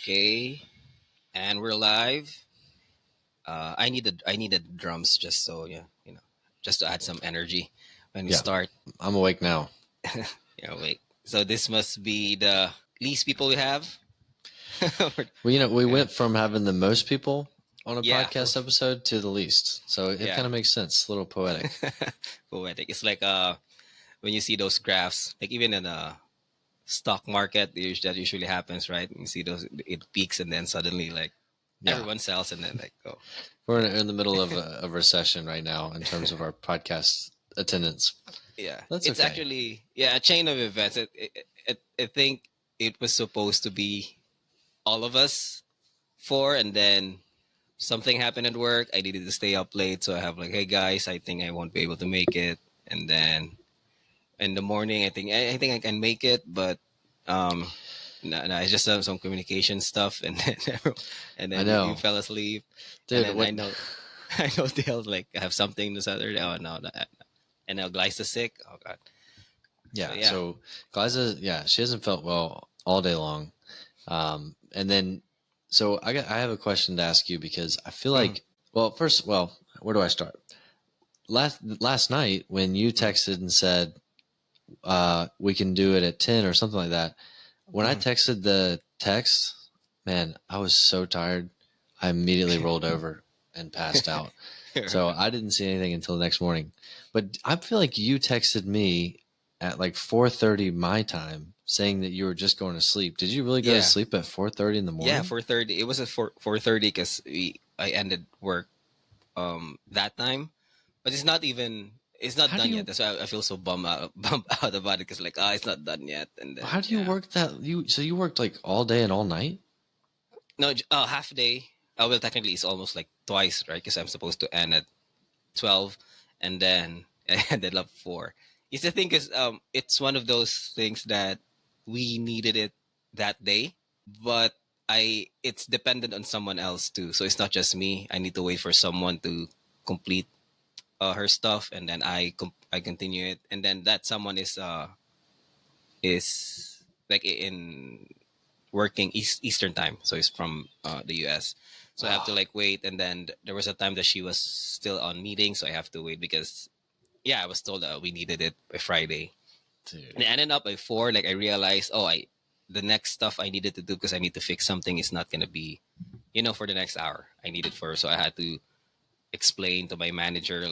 Okay, and we're live. I needed drums just so just to add some energy when we Yeah, start. I'm awake now. Wait. So this must be the least people we have. Well, we yeah, went from having the most people on a yeah, podcast episode to the least. So it yeah. kind of makes sense. A little poetic. Poetic. It's like when you see those graphs, like even in a stock market, that usually happens, right? You see those, it peaks and then suddenly like Yeah. everyone sells and then like oh We're yeah. in the middle of a recession right now in terms of our podcast attendance. Yeah, That's it's okay. actually a chain of events. I think it was supposed to be all of us four, and then something happened at work. I needed to stay up late, so I have like, hey guys, I think I won't be able to make it. And then in the morning, I think I can make it, but um, no, it's just some communication stuff, and then and I then you know. fell asleep, and Dude, then I what? know I know they'll like have something this Saturday. Oh no, and now Glyce's sick. Oh god. So Yeah. yeah. So, Glyza, yeah, she hasn't felt well all day long. And then, so I have a question to ask you because I feel Mhm, like, well, where do I start? Last night when you mhm, texted and said we can do it at 10 or something like that, when I mhm. texted the text, man, I was so tired. I immediately rolled over and passed out. So I didn't see anything until the next morning. But I feel like you texted me at like 4:30 my time saying that you were just going to sleep. Did you really go to Yeah, sleep at 4:30 in the yeah. morning? 4:30. It was at 4:30 because I ended work that time, but it's not even. It's not How do done yet. you That's why I feel so bummed out about it because like it's not done yet, and then how do you yeah. work that you worked like all day and all night? No, half day. Well, technically it's almost like twice, right? Because I'm supposed to end at 12, and then I ended up 4. It's the thing is it's one of those things that we needed it that day, but it's dependent on someone else too. So it's not just me. I need to wait for someone to complete her stuff, and then I continue it, and then that someone is like in working Eastern time, so it's from the US. So I have to Oh, like wait, and then there was a time that she was still on meeting, so I have to wait because yeah, I was told that we needed it by Friday. And dude. I ended up by 4. Like I realized, the next stuff I needed to do because I need to fix something is not gonna be, for the next hour. I need it for, so I had to explain to my manager,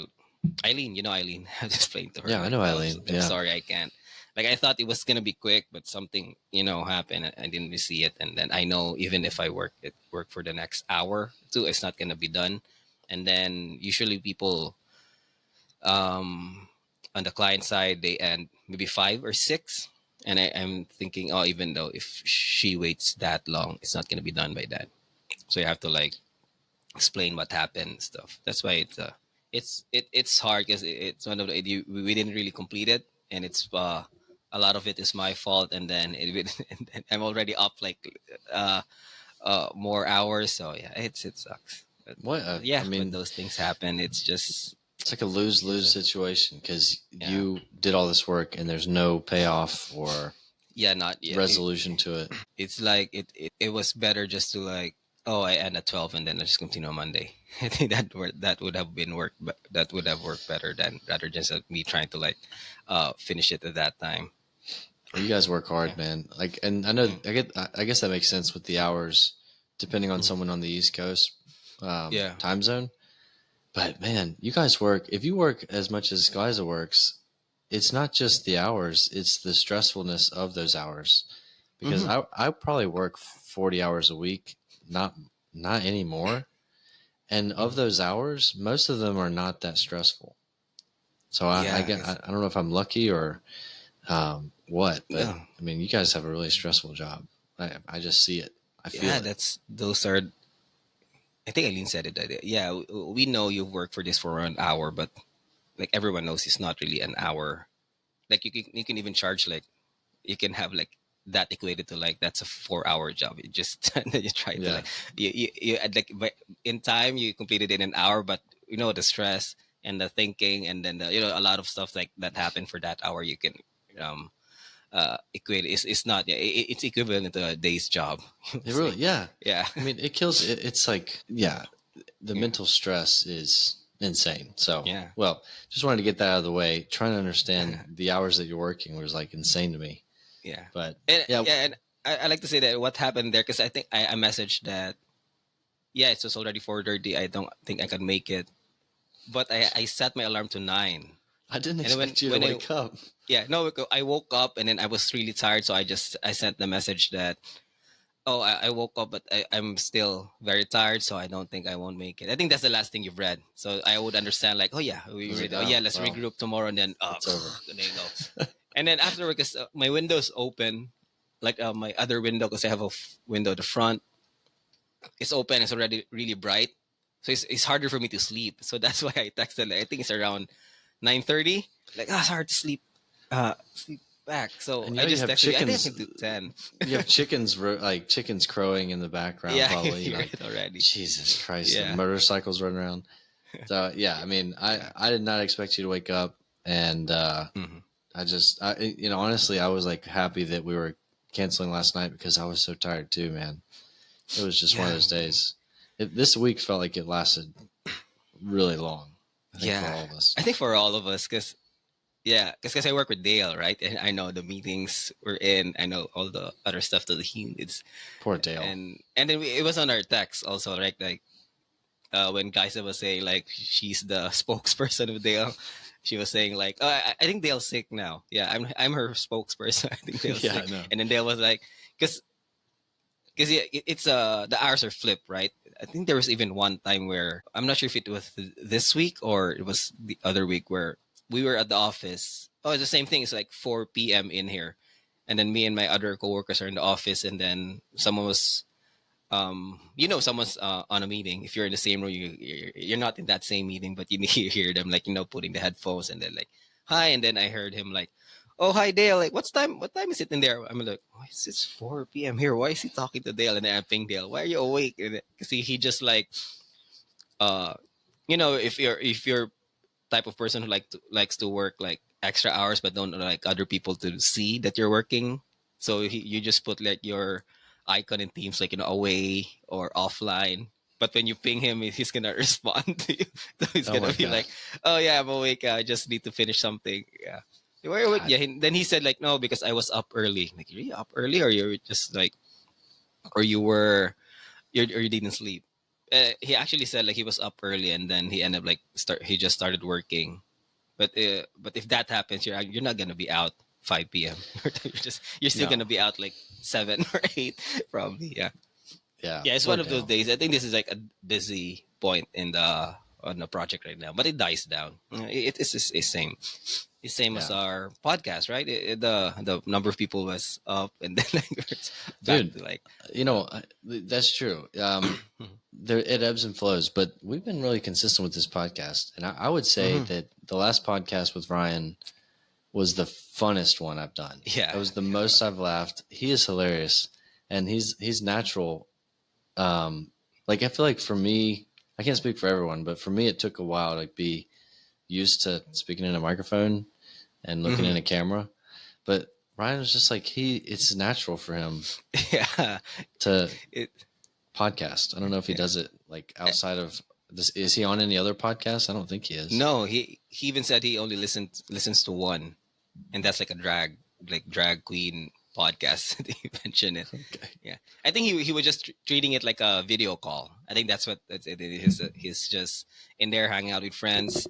Eileen. Eileen. I had to explain to her Yeah, I like, know so Eileen. I'm Yeah. sorry, I can't. Like I thought it was gonna be quick, but something happened. I didn't really see it, and then I know even if I work for the next hour too, it's not gonna be done. And then usually people um, on the client side they end maybe 5 or 6, and I'm thinking, oh, even though if she waits that long, it's not gonna be done by then. So you have to like explain what happened and stuff. That's why it's hard because it's one of we didn't really complete it, and it's a lot of it is my fault, and then and I'm already up like uh more hours, so yeah, it sucks. But What? yeah, I when mean, those things happen, it's just it's like a lose you lose gotta, situation because yeah. you did all this work and there's no payoff or Yeah, not yet. resolution to it. It's like it was better just to like, oh, I end at 12 and then I just continue on Monday. I think that would have been that would have worked better than rather just me trying to like finish it at that time. Well, you guys work hard, Yeah. man. Like, and I know Mm, I guess that makes sense with the hours, depending on mm. someone on the East Coast Yeah. time zone. But man, you guys work. If you work as much as Glyza works, it's not just the hours; it's the stressfulness of those hours. Because Hmm. I probably work 40 hours a week, not anymore. And of Hmm. those hours, most of them are not that stressful. So Yeah. It's, I don't know if I'm lucky or what, but no. I mean, you guys have a really stressful job. I just see it. I feel Yeah. it. That's those are. I think Eileen said it. That, yeah, we know you've worked for this for an hour, but like everyone knows, it's not really an hour. Like you can even charge like you can have like that equated to like that's a 4-hour job. You just you try to Yeah. like you like but in time you completed it in an hour, but the stress and the thinking and then a lot of stuff like that happened for that hour. You can um equate. It's not. Yeah, it's equivalent to a day's job. It really, Say. yeah. Yeah. I mean, it kills. It's like, yeah, the Yeah. mental stress is insane. So, Yeah. well, just wanted to get that out of the way. Trying to understand the hours that you're working was like insane to me. Yeah. But And yeah, yeah, and I like to say that what happened there, because I think I messaged that, yeah, it was already 4:30. I don't think I can make it, but I set my alarm to 9. I didn't And then expect you to wake up. yeah, no, I woke up and then I was really tired, so I sent the message that, oh, I woke up, but I'm still very tired, so I don't think I won't make it. I think that's the last thing you've read, so I would understand like, oh yeah, I we was like, read, oh yeah, oh, let's well, regroup tomorrow, and then it's over. there you go. And then after work, my window's open, like my other window, because I have a window at the front. It's open. It's already really bright, so it's harder for me to sleep. So that's why I texted. Like, I think it's around 9:30. Like, it's hard to sleep. Sleep back. So And I you just have texted you. I think I chickens. can do 10. You have chickens, like chickens crowing in the background, Yeah, probably. you're Like, right already. Jesus Christ, the Yeah. motorcycles running around. So yeah, I mean, Yeah. I did not expect you to wake up, and Hmm. honestly, I was like happy that we were canceling last night because I was so tired too, man. It was just one of Yeah. those days. This week felt like it lasted really long. I think for Yeah. all of us. I think for all of us, because yeah, because I work with Dale, right? And I know the meetings we're in. I know all the other stuff that he needs, Poor Dale. and then it was on our text also, right? Like when Kaisa was saying like she's the spokesperson of Dale, she was saying like, oh, I think Dale's sick now. Yeah, I'm her spokesperson. I think Dale's Yeah, I sick. know. And then Dale was like, because yeah, it's the hours are flipped, right? I think there was even one time where I'm not sure if it was this week or it was the other week where we were at the office. Oh, it's the same thing. It's like 4 p.m. in here, and then me and my other coworkers are in the office, and then someone was someone's on a meeting. If you're in the same room, you're not in that same meeting, but you hear them like putting the headphones, and then like hi, and then I heard him like, oh hi Dale, like what time is it in there? I'm like, oh, it's 4 p.m. here, why is he talking to Dale? And then I ping Dale, why are you awake? Because he just like uh if you're type of person who likes to work like extra hours but don't like other people to see that you're working. So you just put like your icon in Teams like away or offline. But when you ping him, he's gonna respond to you. So he's Oh gonna my be god. like, "Oh yeah, I'm awake. I just need to finish something." Yeah. Why are you awake? God. Yeah. Then he said like, "No, because I was up early." Like, you really up early, or you're just like, or or you didn't sleep? He actually said like he was up early and then he ended up like he just started working. But if that happens, you're not gonna be out 5 p.m. You're still No. gonna be out like 7 or 8 probably. Yeah, Yeah. yeah. It's Poor one of those Dale. days. I think this is like a busy point in the on the project right now, but it dies down. It's same. It's same as Yeah. our podcast, right? The number of people was up, and then like it's back Dude, to like that's true. There it ebbs and flows, but we've been really consistent with this podcast, and I would say Mhm. that the last podcast with Ryan was the funnest one I've done. Yeah, That was the most I've laughed. He is hilarious, and he's natural. Like I feel like for me, I can't speak for everyone, but for me, it took a while to like, be used to speaking in a microphone and looking in Mhm. a camera. But Ryan was just like it's natural for him Yeah. to It podcast. I don't know if he yeah. does it like outside of this. Is he on any other podcasts? I don't think he is. No, he even said he only listens to one, and that's like a drag queen podcast. He mentioned it. Okay. Yeah, I think he was just treating it like a video call. I think that's what that's it. He's just in there hanging out with friends,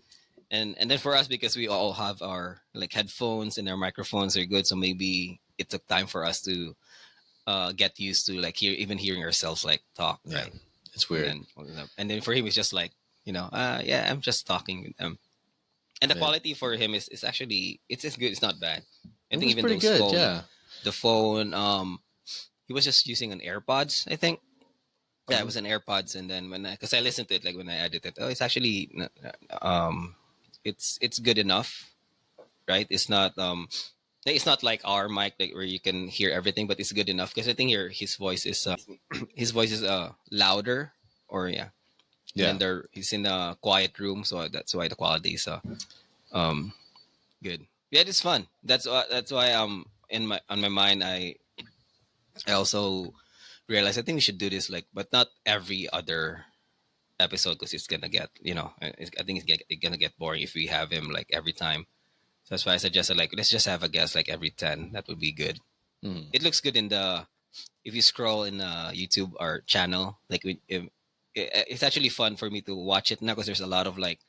and then for us because we all have our like headphones and our microphones are good, so maybe it took time for us to get used to like hearing ourselves like talk, Yeah, right? it's And weird. then for him it's just like yeah, I'm just talking with them, and the It, quality for him is actually it's good. It's not bad. I it think was even pretty those good. Yeah. the phone, he was just using an AirPods. I think yeah, it Mhm. was an AirPods, and then because I listened to it like when I edited, oh, it's actually um, it's good enough, right? It's not like our mic like where you can hear everything, but it's good enough because I think here his voice is louder or yeah, and then Yeah. he's in a quiet room, so that's why the quality is um good. Yeah, it's fun. That's why on my mind, I also realized I think we should do this like, but not every other episode because it's gonna get I think it's gonna get boring if we have him like every time. So that's why I suggested like let's just have a guest like every 10. That would be good. Mm. It looks good in the if you scroll in YouTube or channel like it's actually fun for me to watch it now because there's a lot of like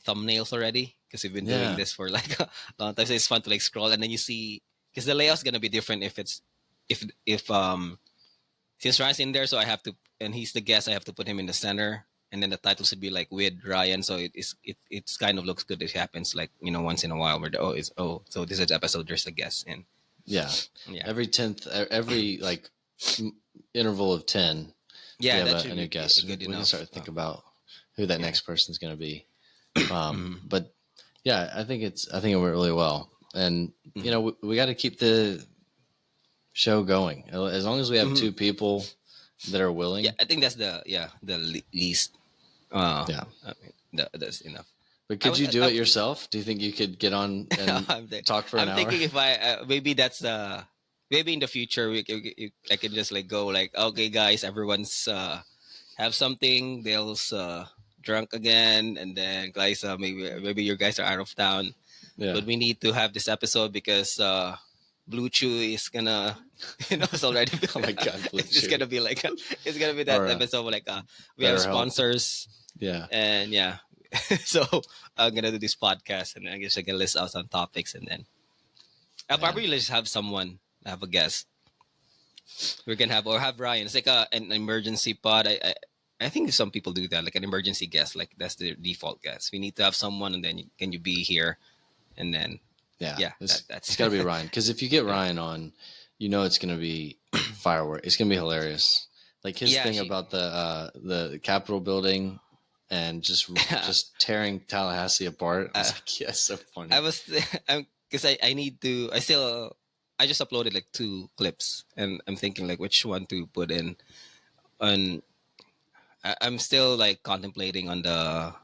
thumbnails already because we've been doing Yeah. this for like a long time. So it's fun to like scroll and then you see because the layout's gonna be different if it's if since Ryan's in there, so I have to and he's the guest. I have to put him in the center, and then the title should be like with Ryan. So it's kind of looks good. It happens like once in a while where so this is the episode. There's a guest and Yeah. yeah Every 10th, every like interval of 10, we yeah have that a should new be guest. good We can enough. start to think about who that Yeah. next person's going to be. Mhm. But yeah, I think it went really well. And, you Mhm. know, we got to keep the show going. As long as we have Mhm. two people that are Yeah, willing. I think that's the least. Yeah. I mean, that's enough. But I could was you do it yourself? Do you think you could get on and I'm, th- talk for an I'm hour? thinking if I maybe that's maybe in the future I can just like go like okay guys everyone's have something they'll drunk again and then guys maybe your guys are out of town Yeah. but we need to have this episode because Blue Chew is gonna it's already Oh my God, Blue it's just Chew. gonna be like it's gonna be that Or episode where, like we have Better Help. sponsors Yeah. and yeah so I'm gonna do this podcast and I guess I can list out some topics and then I'll Man. probably just have someone have a guest we can have or have Ryan. It's like an emergency pod. I think some people do that, like an emergency guest. Like that's the default guest. We need to have someone, and then can you be here? And then Yeah. yeah, It's that's got to be Ryan. Because if you get yeah, Ryan on, you know it's going to be firework. It's going to be hilarious. Like his yeah. thing She about the Capitol building and just tearing Tallahassee apart. I was uh, like, yes, so I funny. was because I need to. I still I just uploaded like two clips, and I'm thinking like which one to put in. And I'm still like contemplating on the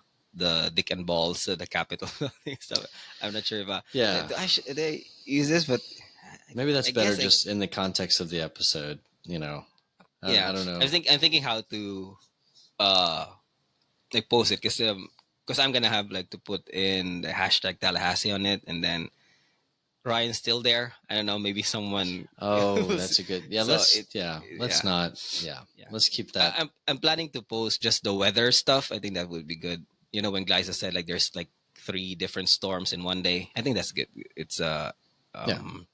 dick and balls, the capital thing. So I'm not sure if Yeah. I should they use this, but Maybe that's I better guess just in the context of the episode. You know, yeah. I don't know. I'm thinking how to uh like post it because I'm gonna have like to put in the hashtag Tallahassee on it, and then Ryan's still there. I don't know, maybe someone. Oh, that's a good. Yeah, So it let's yeah not. Yeah, yeah. let's keep that. I'm planning to post just the weather stuff. I think that would be good. When Glyza said like there's like three different storms in one day. I think that's good. It's Yeah, um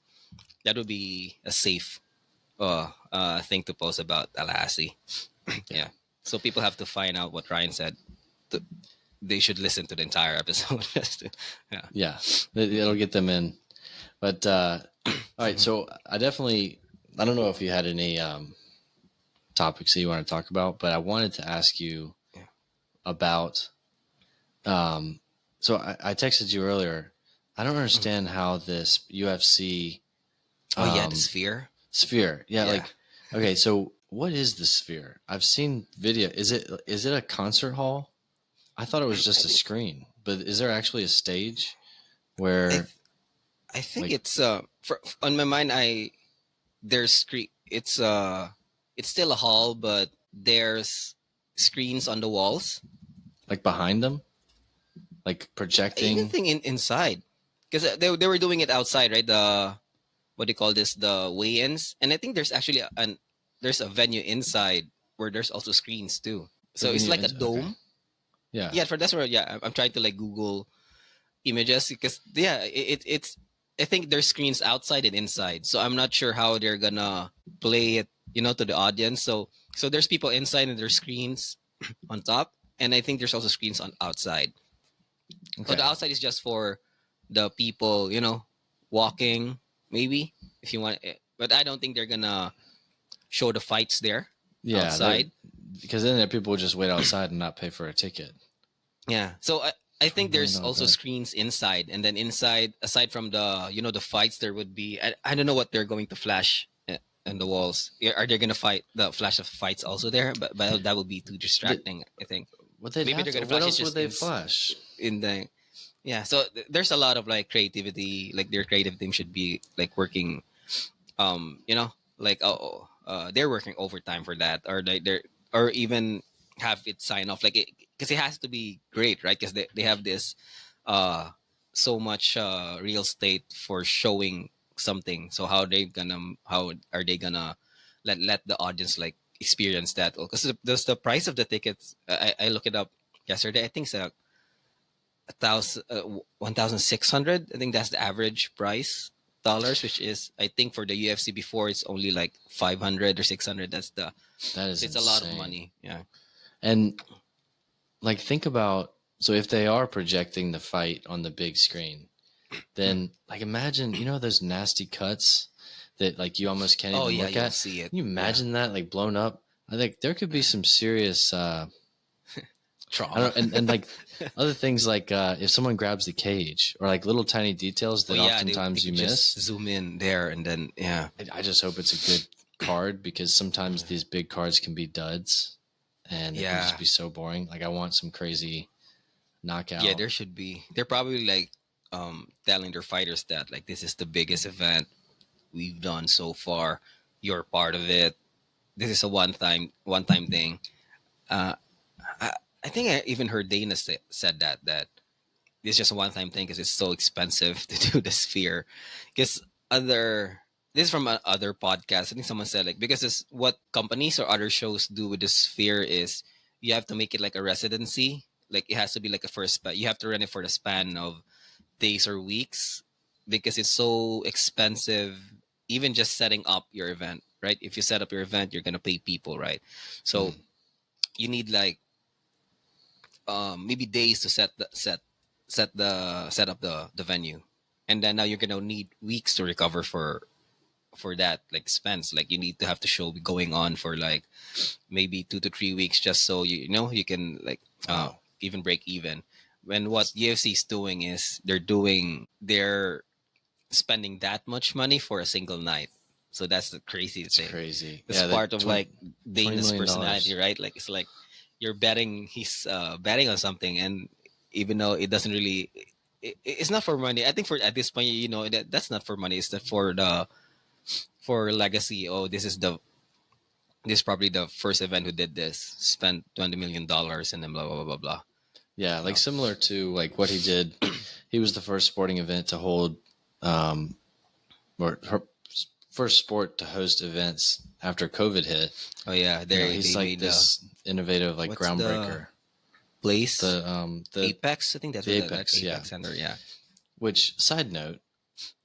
that would be a safe thing to post about Tallahassee. yeah, Yeah. So people have to find out what Ryan said. To, they should listen to the entire episode. Yeah. yeah. It'll get them in. But all right, Mhm. so I definitely. I don't know if you had any topics that you want to talk about, but I wanted to ask you Yeah. about. Um, so I texted you earlier. I don't Mhm. understand how this UFC Oh yeah, the um, sphere. sphere. Yeah, Yeah. like okay, so what is the sphere? I've seen video. Is it a concert hall? I thought it was I just a think screen, but is there actually a stage I where th- I think like it's on my mind there's it's still a hall but there's screens on the walls. behind them, like I even projecting? think inside because they were doing it outside, right? The what do you call this, the weigh-ins, and I think there's actually there's a venue inside where there's also screens too, A so it's venue like a is okay. dome. Yeah. Yeah, for that's where yeah I'm trying to like Google images because yeah it's I think there's screens outside and inside, so I'm not sure how they're gonna play it to the audience. So there's people inside and there's screens on top, and I think there's also screens on outside. So the Okay. outside is just for the people walking, maybe, if you want it. But I don't think they're gonna show the fights there Yeah, that outside. because then people would just wait outside and not pay for a ticket. Yeah. So I think there's $20 also bet. screens inside, and then inside, aside from the fights, there would be I don't know what they're going to flash in the walls. Are they gonna fight the flash of fights also there? But that would be too Th- distracting. I think What they'd maybe have they're to. gonna What flash it else would just they flash? in the yeah. So there's a lot of like creativity. Like their creative team should be like working. you know, like they're working overtime for that, or they're or even have it sign off like it, because it has to be great, right? Because they have this uh so much real estate for showing something. So how are they gonna let the audience like experience that? Because the price of the tickets, I look it up yesterday. I think it's 1,600. I think that's the average price dollars, which is, I think, for the UFC before it's only like 500 or 600. That's the That is so it's a lot of insane. money. Yeah. And like, think about, so if they are projecting the fight on the big screen, then like imagine, those nasty cuts that like you almost can't Oh even yeah, look you'll at. see it. Can you Yeah. imagine that like blown up? I think there could be some serious I Trauma. don't and like other things like if someone grabs the cage or like little tiny details Oh that yeah, they oftentimes you could just miss. zoom in there and then yeah. I just hope it's a good card because sometimes these big cards can be duds and it can just Yeah. be so boring. Like I want some crazy Yeah, knockout. there should be. They're probably like telling their fighters that like this is the biggest event we've done so far. You're part of it. This is a one time thing. Uh, I, I think I even heard Dana said that it's just a one time thing because it's so expensive to do the sphere. Because other this is from other podcast. I think someone said like because it's what companies or other shows do with the sphere is you have to make it like a residency. Like it has to be like a first span. You have to run it for the span of days or weeks because it's so expensive. Even just setting up your event, right? If you set up your event, you're gonna pay people, right? So Mm. you need like maybe days to set up the venue, and then now you're gonna need weeks to recover for that like expense. Like you need to have the show be going on for like maybe 2 to 3 weeks just so you can like Wow. even break even. When what UFC is doing is they're spending that much money for a single night. So that's the crazy It's thing. crazy. It's Yeah, part that of like $20 Dana's million. personality, right? Like it's like you're betting he's betting on something, and even though it doesn't really, it's not for money. I think for at this point, that's not for money. It's that for legacy. Oh, this is probably the first event who did this. Spent $20 million and then blah blah blah blah blah. Yeah, You like know? similar to like what he did. He was the first sporting event to hold, um, or her first sport to host events after COVID hit. Oh yeah, they He's like made this innovative, like what's the groundbreaker. place? The Apex. I think that's what that Apex, yeah. Apex Center. Yeah. Which side note,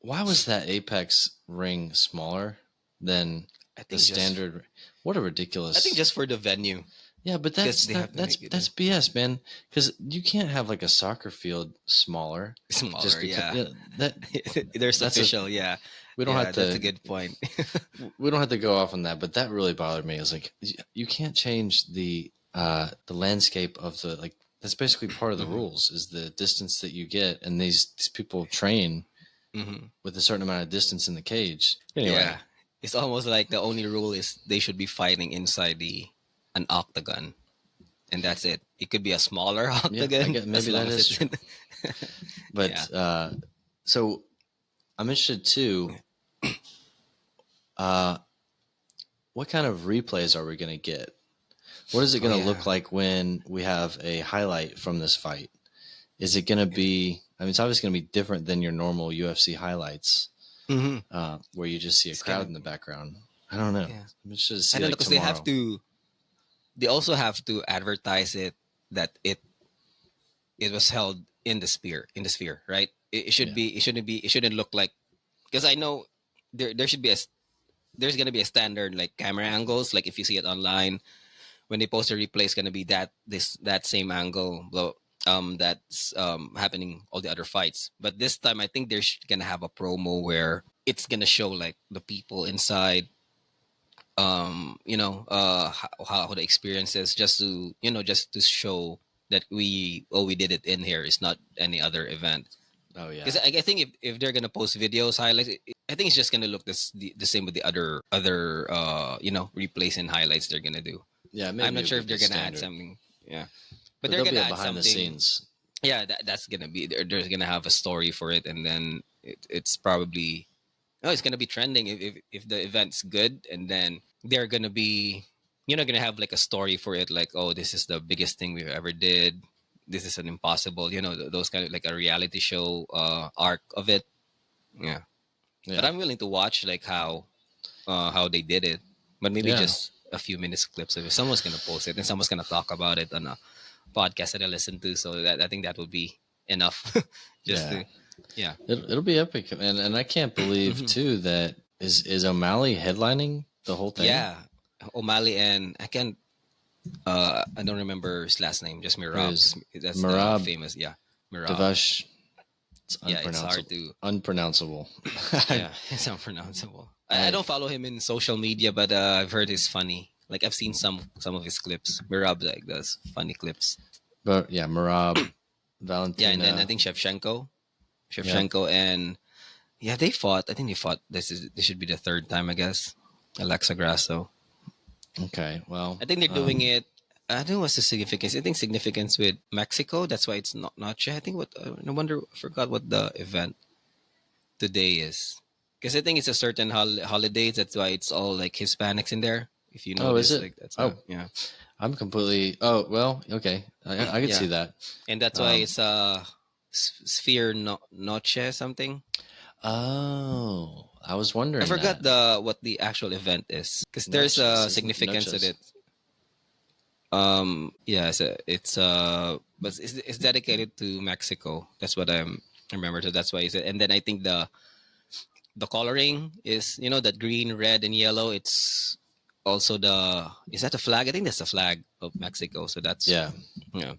why was that Apex ring smaller than I the think just standard? What a I think ridiculous. just for the venue Yeah, but because that's they have not to make it that's BS, man. Because you can't have like a soccer field smaller just smaller. because Yeah, that there's that's a official. Yeah, we don't yeah, have that's a to good point. we don't have to go off on that, but that really bothered me. It's like you can't change the landscape of the like that's basically part of the Hmm. rules is the distance that you get, and these people train Hmm. with a certain amount of distance in the cage. Anyway, Yeah, it's almost like the only rule is they should be fighting inside the an octagon, and that's it. It could be a smaller yeah, I octagon guess as maybe long that as is it's true. in. Yeah. But so I'm interested too. Uh, what kind of replays are we going to get? What is it Oh going to yeah. look like when we have a highlight from this fight? Is it going to be? I mean, it's obviously going to be different than your normal UFC highlights, Hmm. where you just see a It's gonna crowd in the be. background. I don't know. Yeah. I'm interested to I see don't know like because they have tomorrow. to. They also have to advertise it that it was held in the sphere, right? It should Yeah. be. It shouldn't look like because I know there should be there's gonna be a standard like camera angles. Like if you see it online, when they post a replay, it's gonna be that same angle. That's happening all the other fights. But this time, I think they're gonna have a promo where it's gonna show like the people inside. How the experience is, just to show that we did it in here. It's not any other event. Oh Because yeah. I think if they're gonna post videos highlights, I think it's just gonna look the same with the other replays and highlights they're gonna do. Yeah. I'm Maybe not it sure would if be they're gonna add standard, something. Yeah, but but they're there'll be gonna a add behind the something. scenes. Yeah, that's gonna be there's gonna have a story for it, and then it's probably. oh, it's gonna be trending if the event's good, and then they're gonna be, gonna have like a story for it, like, oh, this is the biggest thing we've ever did. This is an impossible, those kind of like a reality show arc of it. Yeah, but Yeah. I'm willing to watch like how they did it, but maybe Yeah. just a few minutes clips of it. Someone's gonna post it and someone's gonna talk about it on a podcast that I listen to. So that I think that would be enough, just Yeah. to, yeah. It'll be epic, and I can't believe Hmm. too that is O'Malley headlining the whole thing, Yeah, O'Malley, and I don't remember his last name. Just or Mirab. is That's the Marab famous. Yeah, Mirab. Devash? It's Yeah, it's hard unpronounceable. to. Unpronounceable. Yeah, it's unpronounceable. I I don't follow him in social media, but I've heard he's funny. Like I've seen some of his clips. Mirab like does funny clips. but yeah, Marab Yeah, and then I Valentina. think Yep. Shevchenko, and yeah, they fought. I think they fought. This should be the third time, I guess. Alexa Grasso. Okay. Well, I think they're doing it. I don't know what's the significance. I think significance with Mexico. That's why it's not sure. I think what no wonder I forgot what the event today is. Because I think it's a certain holiday. That's why it's all like Hispanics in there. If you oh, is notice, it? like that's Oh, yeah, I'm completely. Oh, well, okay. I could see yeah, that. and that's why Um, it's Sphere Noche something. oh, I was I wondering forgot that. the what the actual event is because there's a Noches, significance in noches. it. Yeah, but it's dedicated to Mexico. That's what I remember. So that's why it's, and then I think the coloring is, that green, red, and yellow. It's also is that the flag? I think that's the flag of Mexico. So that's, Yeah, yeah.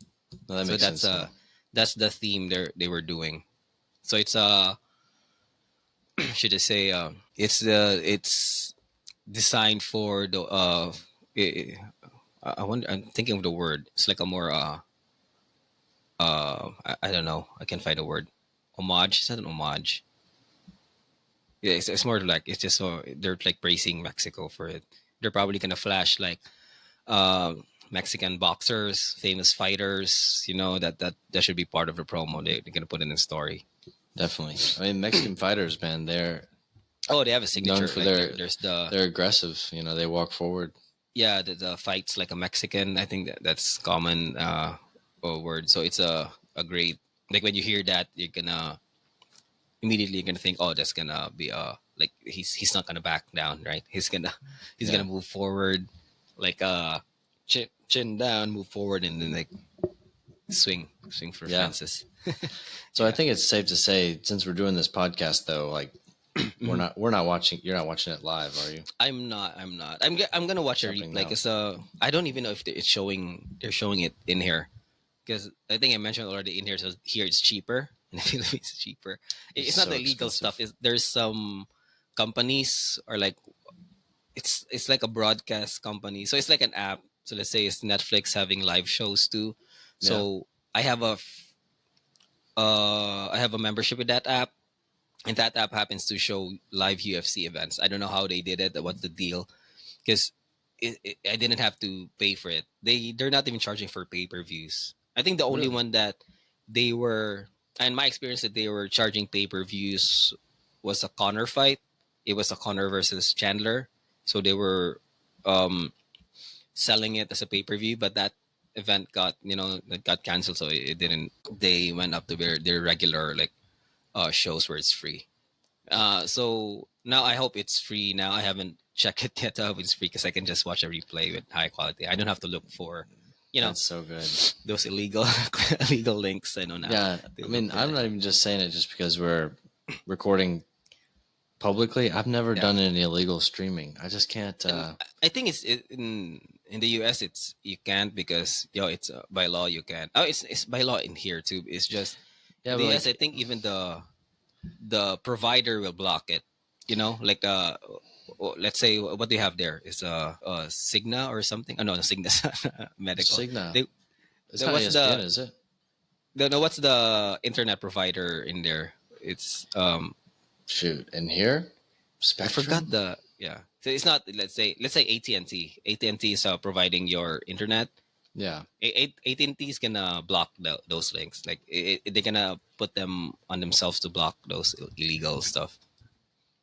no, that So makes sense now. that's the theme they were doing. So it's should I say it's designed for the eh, I wonder, I'm thinking of the word. It's like a more I don't know. I can't find a word. Homage. It's not an homage. Yeah, it's more like it's just so they're like praising Mexico for it. They're probably gonna flash like Mexican boxers, famous fighters. That should be part of the promo. They're gonna put in the story. Definitely. I mean, Mexican fighters, man, they're Oh, they have a known signature. for Like there's they're aggressive. They walk forward. yeah, the fights like a Mexican. I think that's common word. So it's a great, like when you hear that, you're gonna immediately you're gonna think, oh, that's gonna be like he's not gonna back down, right? He's Yeah, gonna move forward, like chin down, move forward, and then like swing for yeah. fences. So I Yeah. think it's safe to say, since we're doing this podcast, though, like Mhm. we're not watching. You're not watching it live, are you? I'm not. I'm gonna watch a Jumping replay out. because I don't even know if it's showing. They're showing it in here because I think I mentioned already in here. So here it's cheaper in the Philippines. It's cheaper. It's It's not so the illegal stuff. expensive. There's some companies or like it's like a broadcast company. So it's like an app. So let's say it's Netflix having live shows too. Yeah, So I have a membership with that app, and that app happens to show live UFC events. I don't know how they did it. What's the deal? Because I didn't have to pay for it. They're not even charging for pay per views. I think the only really. one that they were, in my experience, that they were charging pay per views was a Connor fight. It was a Connor versus Chandler, so they were um, selling it as a pay per view, but that event got canceled, so it didn't. They went up to their regular like shows where it's free. So now I hope it's free. Now I haven't checked it yet. I hope it's free because I can just watch a replay with high quality. I don't have to look for, you know, That's so good. those illegal illegal links. I don't have Yeah, to I look mean, for I'm that. not Yeah, even just saying it just because we're recording publicly. I've never yeah. done any illegal streaming. I just can't. And I think in the US it's you can't because it's by law you can. Oh, it's by law in here too. It's just Yeah, in but the US. I like, think even the provider will block it. Like let's say what they have there is a Cigna or something. Oh no, Cigna's medical. Cigna. They It's not what's ESPN, is it? no, what's the internet provider in there? It's Shoot, in here, I forgot Spectrum. the yeah. So it's not let's say AT&T. AT&T is providing your internet. Yeah, AT&T is gonna block those links. Like they're gonna put them on themselves to block those illegal stuff.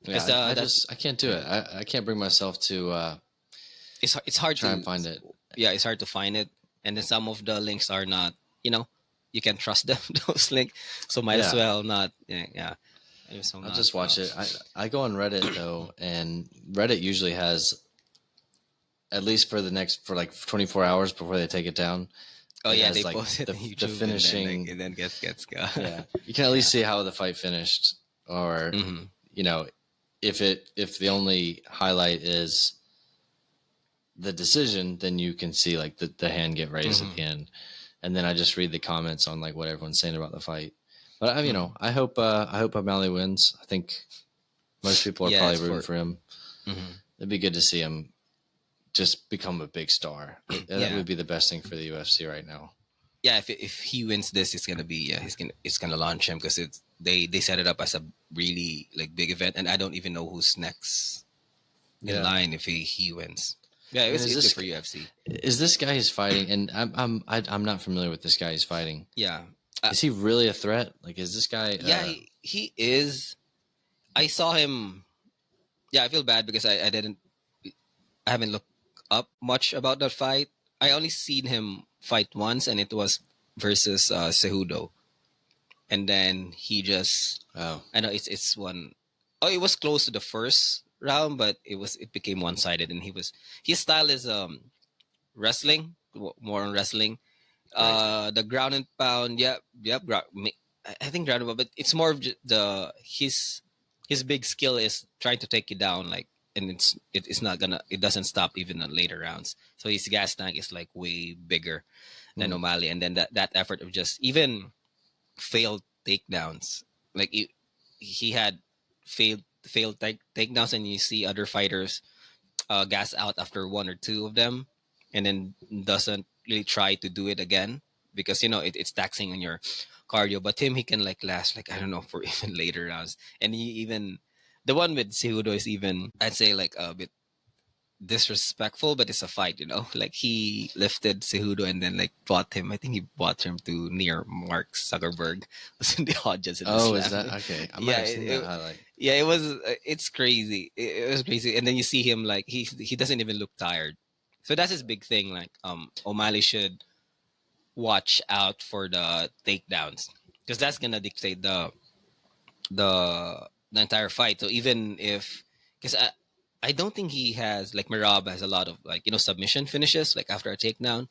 because Yeah, I that's just I can't do yeah, it. I can't bring myself to it's hard try and to find it. yeah, it's hard to find it, and then some of the links are not, you know, you can trust them those links, so might as Yeah, well not. Yeah, yeah, might as well I'll not. just watch it. I go on Reddit though, and Reddit usually has, at least for the next, for like 24 hours before they take it down, Oh it yeah, has they like post it on the YouTube, and then like finishing. it then gets Yeah, you can at yeah. least see how the fight finished, or Hmm. you know, if the only highlight is the decision, then you can see like the hand get raised at the Hmm. end, and then I just read the comments on like what everyone's saying about the fight. But you know, Hmm. I hope O'Malley wins. I think most people are Yeah, probably it's rooting for. for him. Hmm. It'd be good to see him just become a big star. That Yeah, would be the best thing for the UFC right now. yeah. If he wins this, it's gonna be, yeah, it's gonna launch him, because it's they set it up as a really like big event, and I don't even know who's next in Yeah, line if he wins. Yeah, and it's good for UFC. is this guy he's fighting? And I'm not familiar with this guy he's fighting. Yeah, uh, Is he really a threat? Like, is this guy? yeah, he is. I saw him. Yeah, I feel bad because I haven't looked up much about that fight. I only seen him fight once, and it was versus Cejudo, and then he just. Oh, I know it's one. Oh, it was close to the first round, but it became one sided, and his style is more on wrestling. right. The ground and pound, yeah, yep. I think ground and pound, but it's more of his big skill is trying to take you down, like, and it's not gonna, it doesn't stop even in later rounds. So his gas tank is like way bigger than Hmm. O'Malley, and then that effort of just even failed takedowns, like he had failed takedowns, and you see other fighters gas out after one or two of them, and then doesn't really try to do it again, because it's taxing on your cardio. But him, he can like last, like, I don't know, for even later rounds. And he even, the one with Cejudo is even, I'd say, like a bit disrespectful, but it's a fight, like he lifted Cejudo and then like brought him, I think he brought him to near Mark Zuckerberg was in the audience, and then Oh, is slammed that him. okay? I might Yeah, have seen that highlight. yeah, it was. It's crazy. It was crazy, and then you see him like he doesn't even look tired. So that's his big thing. Like O'Malley should watch out for the takedowns, because that's gonna dictate the entire fight. So even if, because I don't think he has, like, Mirab has a lot of, like, submission finishes like after a takedown.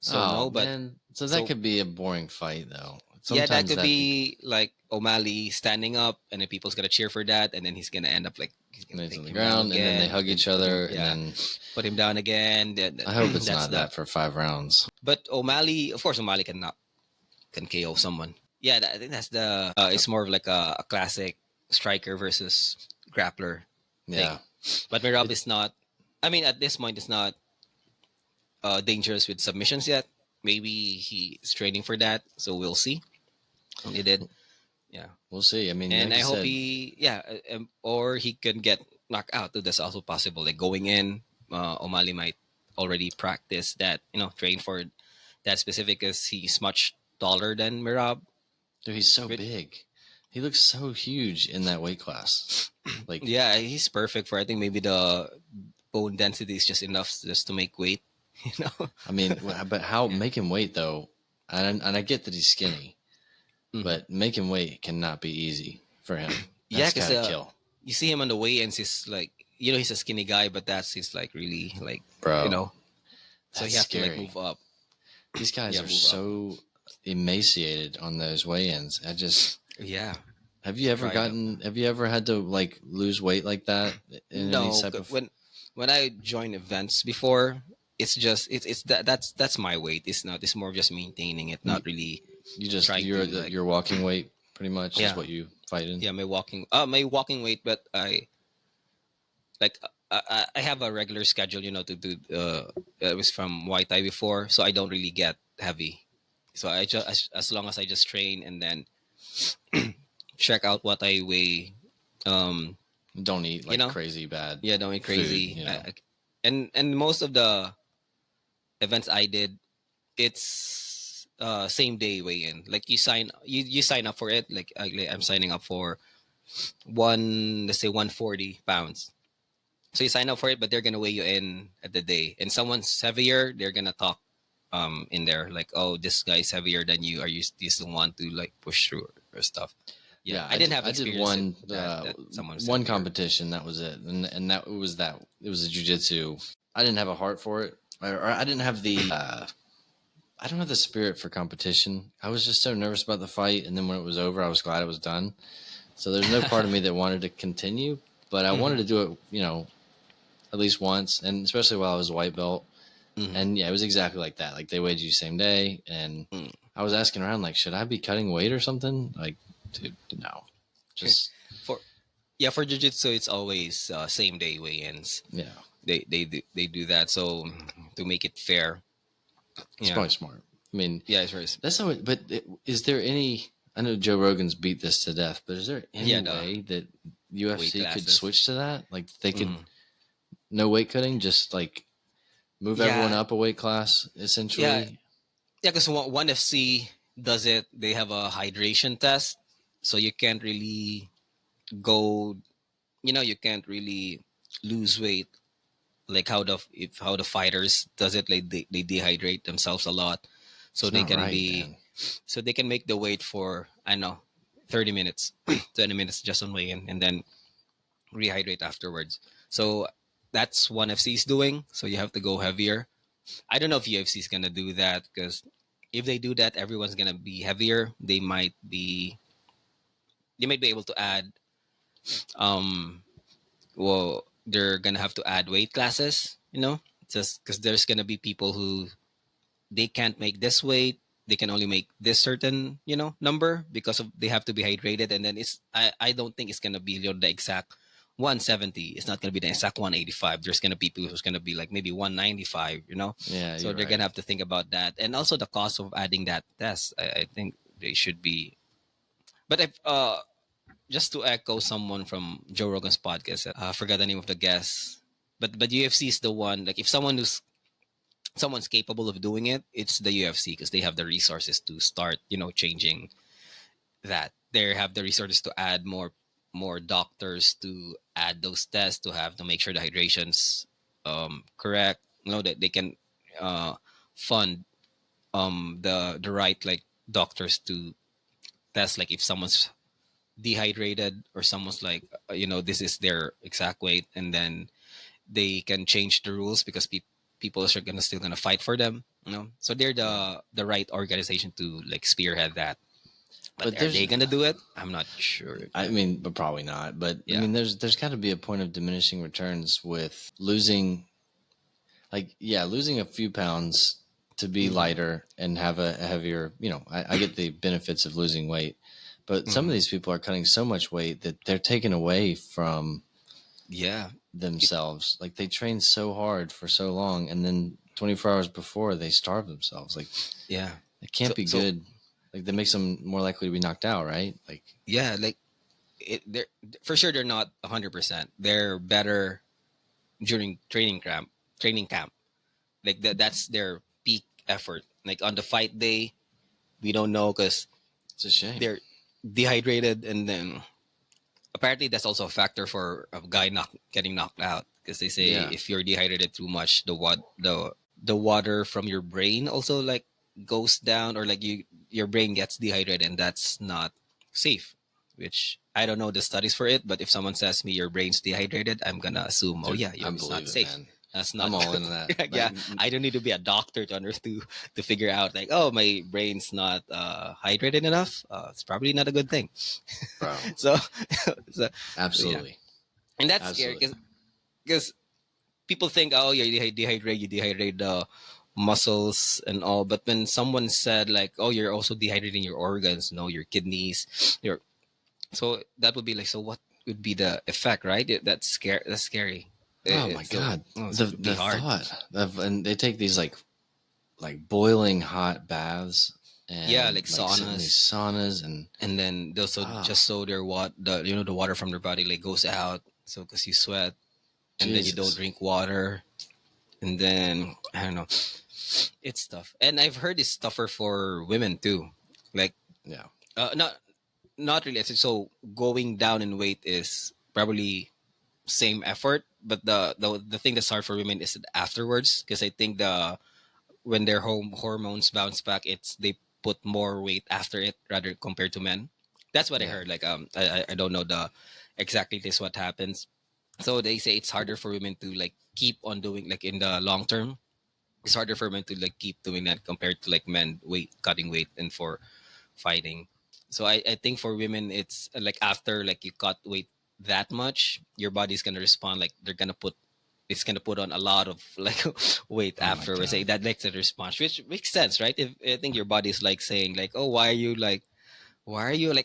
So Oh no, but man, so that so could be a boring fight though. yeah, that Sometimes could that be like O'Malley standing up, and then people's gonna cheer for that, and then he's gonna end up like he's gonna he's on take the him down ground and then they again, hug then each put him, other, and yeah, then put him down again. I hope it's That's not the. that for 5 rounds. But O'Malley, of course, O'Malley can KO someone. Yeah, I think that's the. It's more of like a classic striker versus grappler Yeah, thing. But Mirab it, is not. I mean, at this point, it's not dangerous with submissions yet. Maybe he's training for that, so we'll see. He did, yeah. we'll see. I mean, And like I you hope said, he, yeah, or he can get knocked out too. That's also possible. Like going in, O'Malley might already practice that, train for that specific, because he's much taller than Mirab. dude, he's so Which, big. He looks so huge in that weight class. Like, yeah, he's perfect for. I think maybe the bone density is just enough just to make weight. You know. I mean, but how Yeah. make him weight though? And I get that he's skinny, Hmm. but making weight cannot be easy for him. Yeah, That's because gotta kill, you see him on the weigh-ins. He's like, he's a skinny guy, but that's he's like really like, you bro. know. So That's you have to like scary. move up. These guys Yeah, are move up. so emaciated on those weigh-ins. Yeah, Have you ever had to like lose weight like that in any no, type of? when I join events before, it's just it's that's my weight. It's not. It's more of just maintaining it, You, not really you just trying to like. your walking weight pretty much is Yeah, what you fight in. yeah, my walking weight, but I like I have a regular schedule, to do. It was from Muay Thai before, so I don't really get heavy. So I just as long as I just train and then check out what I weigh. Um, Don't eat you like know, crazy bad yeah, don't be food. crazy. And most of the events I did, it's same day weigh in. Like you sign up for it. Like I'm signing up for. let's say 140 pounds. So you sign up for it, but they're gonna weigh you in at the day. And someone's heavier, they're gonna talk in there like, oh, this guy's heavier than you. Are you, do you still want to like push through or stuff? Yeah, Yeah, I didn't have I did experience one that someone's one heavier. competition. That was it, and that it was a jiu-jitsu. I didn't have a heart for it, or I didn't have the I don't have the spirit for competition. I was just so nervous about the fight, and then when it was over, I was glad it was done. So there's no part of me that wanted to continue, but I wanted Hmm. to do it, at least once, and especially while I was a white belt. Hmm. And yeah, it was exactly like that. Like they weighed you same day, and I was asking around, like, should I be cutting weight or something? Like, dude, no, just For yeah, for jiu-jitsu, it's always same day weigh-ins. yeah, They do that so to make it fair. it's Yeah, probably smart. I mean, yeah, it's very that's how. Is there any? I know Joe Rogan's beat this to death, but is there any yeah, the way that weight UFC could classes. switch to that? Like they could Hmm. no weight cutting, just like move everyone Yeah, up a weight class, yeah, essentially. yeah. Because one FC does it. They have a hydration test, so you can't really go. You can't really lose weight like how the fighters does it. Like they dehydrate themselves a lot, so It's they not can right, be man. so they can make the weight for, I don't know, 30 minutes, 20 minutes just on weigh-in, and then rehydrate afterwards. So that's one FC is doing. So you have to go heavier. I don't know if UFC is gonna do that, because if they do that, everyone's gonna be heavier. They might be able to add um well, they're gonna have to add weight classes, just because there's gonna be people who they can't make this weight. They can only make this certain, number, because of they have to be hydrated. And then I don't think it's gonna be the exact 170. It's not gonna be the exact 185. There's gonna be people who's gonna be like maybe 195. Yeah, So you're they're gonna right. have to think about that, and also the cost of adding that test. I think they should be. But if just to echo someone from Joe Rogan's podcast, I forgot the name of the guest, but UFC is the one. Like if someone's capable of doing it, it's the UFC, because they have the resources to start, changing that. They have the resources to add more doctors to add those tests, to make sure the hydration's correct. That they can uh, fund the right like doctors to test, like if someone's dehydrated or someone's like this is their exact weight, and then they can change the rules because people are gonna still gonna fight for them. So they're Yeah, the right organization to like spearhead that. But but are there's they gonna do it? I'm not sure. I mean, but probably not. But I Yeah. mean, there's got to be a point of diminishing returns with losing, like, yeah, losing a few pounds to be Hmm. lighter and have a heavier. I get the benefits of losing weight, but some of Hmm. these people are cutting so much weight that they're taken away from Yeah. It, themselves. Like they train so hard for so long, and then 24 hours before they starve themselves. Like yeah. it can't So be so good. Like that makes them more likely to be knocked out, right? Like yeah, like they're for sure they're not 100%. They're better during training camp. Like that's their peak effort. Like on the fight day, we don't know because it's a shame. they're dehydrated, and then apparently that's also a factor for a guy getting knocked out, because they say Yeah. if you're dehydrated too much, the water from your brain also like goes down, or like your brain gets dehydrated, and that's not safe. Which I don't know the studies for it, but if someone says me your brain's dehydrated, I'm gonna assume, oh Dude, yeah, I it's not believe it, safe. man. That's I'm not all good. into that. Like, Yeah, I don't need to be a doctor to understand to figure out like, oh, my brain's not hydrated enough. It's probably not a good thing. bro, So, so yeah, absolutely, and that's scary absolutely. because people think, oh, yeah, you dehydrate the muscles and all, but when someone said like, oh, you're also dehydrating your organs, no, your kidneys, your so that would be like, so what would be the effect, right? That's scary. That's scary. Oh my So, god, so the it would be the hard. thought of, and they take these like boiling hot baths Yeah, and like like sit in these saunas, saunas and and then they'll just ah so their the water from their body like goes out, so because you sweat, and then you don't Jesus, drink water, and then I don't know. It's tough, and I've heard it's tougher for women too. Like, yeah, not not really. So going down in weight is probably same effort, but the thing that's hard for women is afterwards, because I think when their hormones bounce back, it's they put more weight after it rather compared to men. That's what I Yeah. heard. Like I don't know the exactly this what happens. So they say it's harder for women to like keep on doing, like in the long term. It's harder for men to like keep doing that compared to like men weight cutting weight and for fighting. So I think for women it's like after like you cut weight that much, your body's gonna respond like they're gonna put it's gonna put on a lot of like weight Oh my afterwards. Say God. that makes a response, which makes sense, right? If I think your body's like saying like, oh, why are you like,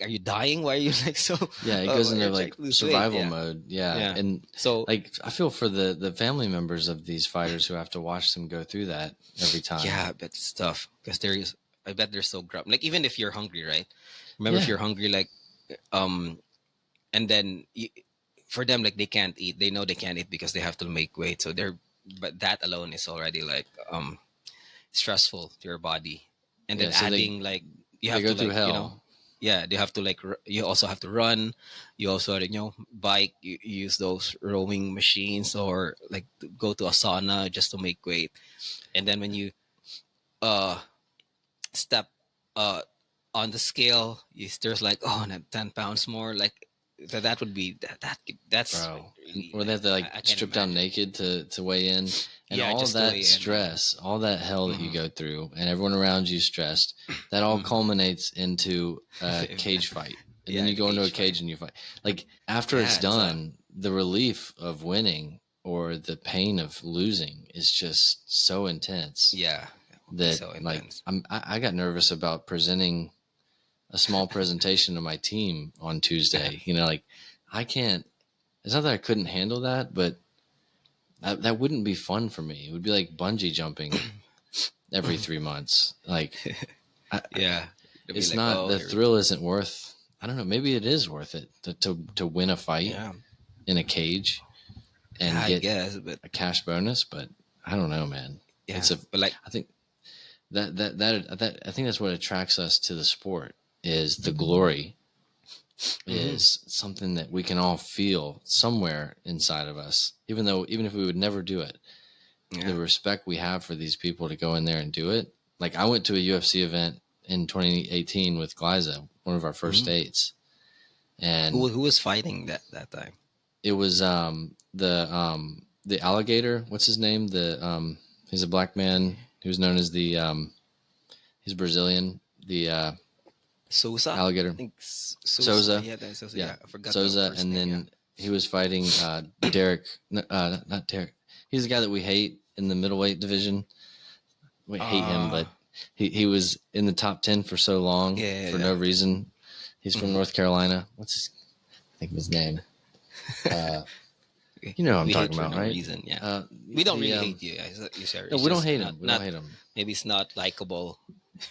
are you dying? Why are you like so? Yeah, it goes into You're like trying to lose weight. survival Yeah, mode. Yeah, yeah. and So like I feel for the family members of these fighters who have to watch them go through that every time. yeah, but it's tough because there is. I bet they're so grumpy. Like even if you're hungry, right? Remember, if Yeah, you're hungry, like um, and then for them, like they can't eat. They know they can't eat because they have to make weight. So they're, but that alone is already like stressful to your body, and yeah. then So adding like you they have go to through like hell. yeah, they have to like you also have to run, you also bike, you use those rowing machines or like to go to a sauna just to make weight, and then when you uh step uh on the scale, there's like, oh, 10 pounds more, like that would be that's Bro, and really where they like have to like I can't strip down imagine. naked to weigh in, and Yeah, all of just the that way, and yeah. stress, all that hell that you Hmm. go through, and everyone around you stressed, that all Hmm. culminates into a The cage event. fight, and then Yeah, you the go into a cage fight. cage and you fight. Like after it's Yeah, it's done, the relief of winning or the pain of losing is just so intense yeah, that would be that so like intense. I got nervous about presenting a small presentation to my team on Tuesday. You know, like I can't. It's not that I couldn't handle that, but that wouldn't be fun for me. It would be like bungee jumping every 3 months. Like, Yeah, it'd be it's like, not, oh, the here we thrill go. isn't worth. I don't know. Maybe it is worth it to win a fight Yeah, in a cage yeah, and I get guess, but a cash bonus, but I don't know, man. yeah, It's a. but like, I think that I think that's what attracts us to the sport is the glory hmm, is something that we can all feel somewhere inside of us, even if we would never do it. The yeah. respect we have for these people to go in there and do it. Like I went to a UFC event in 2018 with Glyza, one of our first Hmm. dates, and Who was fighting that time? it was the alligator. What's his name? He's a black man who's known as he's Brazilian. The Sosa, I alligator think Sosa. Souza, Yeah, that's Sosa. yeah, Yeah, I forgot the Souza, first and name. Yeah. then he was fighting Derek. Not Derek. He's the guy that we hate in the middleweight division. We hate him, Uh but he was in the top 10 for so long yeah, yeah, for no yeah. reason. He's from Hmm. North Carolina. I think of his name. Uh, you know who I'm We hate talking for about, no right? reason. Yeah, Uh, we don't the really hate you guys. You sir, No, it's we don't just hate not him. We don't not hate him. maybe it's not likable.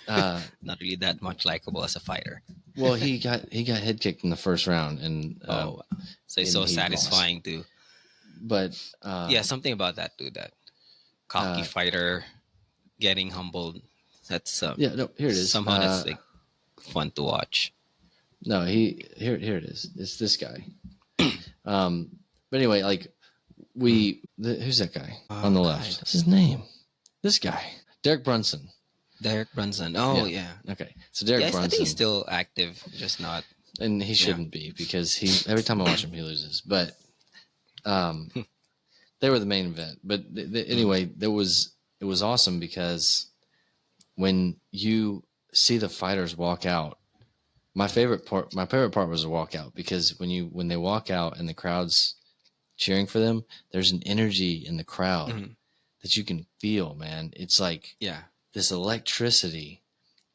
Uh, Not really that much likable as a fighter. well, he got head kicked in the first round, Oh, so it's and so he lost. satisfying to. But Yeah, something about that too. That cocky uh, fighter getting humbled. That's yeah, no, here it is. somehow that's like fun to watch. No, here it is. It's this guy. But anyway, like Mhm. who's that guy on Oh the God, left? What's his name? This guy, Derek Brunson. Derek Brunson. Oh Yeah. yeah, Okay. So yeah. Derek I think he's Brunson, still active, just not. and he Yeah. shouldn't be because he every time I watch him he loses. But um, they were the main event. But Mhm. anyway, it was awesome because when you see the fighters walk out, my favorite part was the walkout because when they walk out and the crowd's cheering for them, there's an energy in the crowd Mhm. that you can feel, man. It's like Yeah. this electricity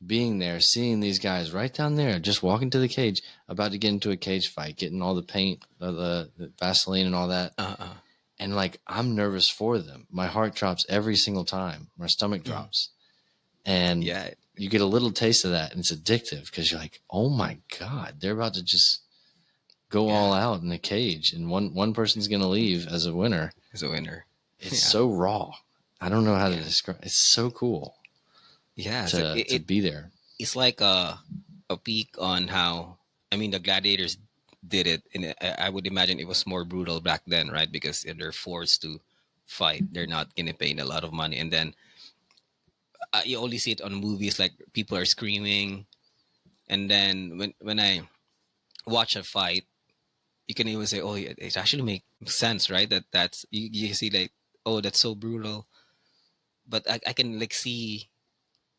being there, seeing these guys right down there, just walking to the cage, about to get into a cage fight, getting all the paint, the Vaseline, and all that. Uh. And like, I'm nervous for them. My heart drops every single time. My stomach Mhm. drops. And Yeah. you get a little taste of that, and it's addictive because you're like, oh my God, they're about to just go all Yeah. out in the cage, and one person's going to leave as a winner. He's a winner. It's Yeah. so raw. I don't know how to Yeah. describe. It's so cool Yeah. So to be there. it's like a peek on how. I mean, the gladiators did it, and I would imagine it was more brutal back then, right? Because they're forced to fight. They're not getting paid a lot of money, and then you only see it on movies, like people are screaming, and then when I watch a fight, you can even say, "Oh, it actually makes sense, right?" That's you see like, "Oh, that's so brutal," but I can like see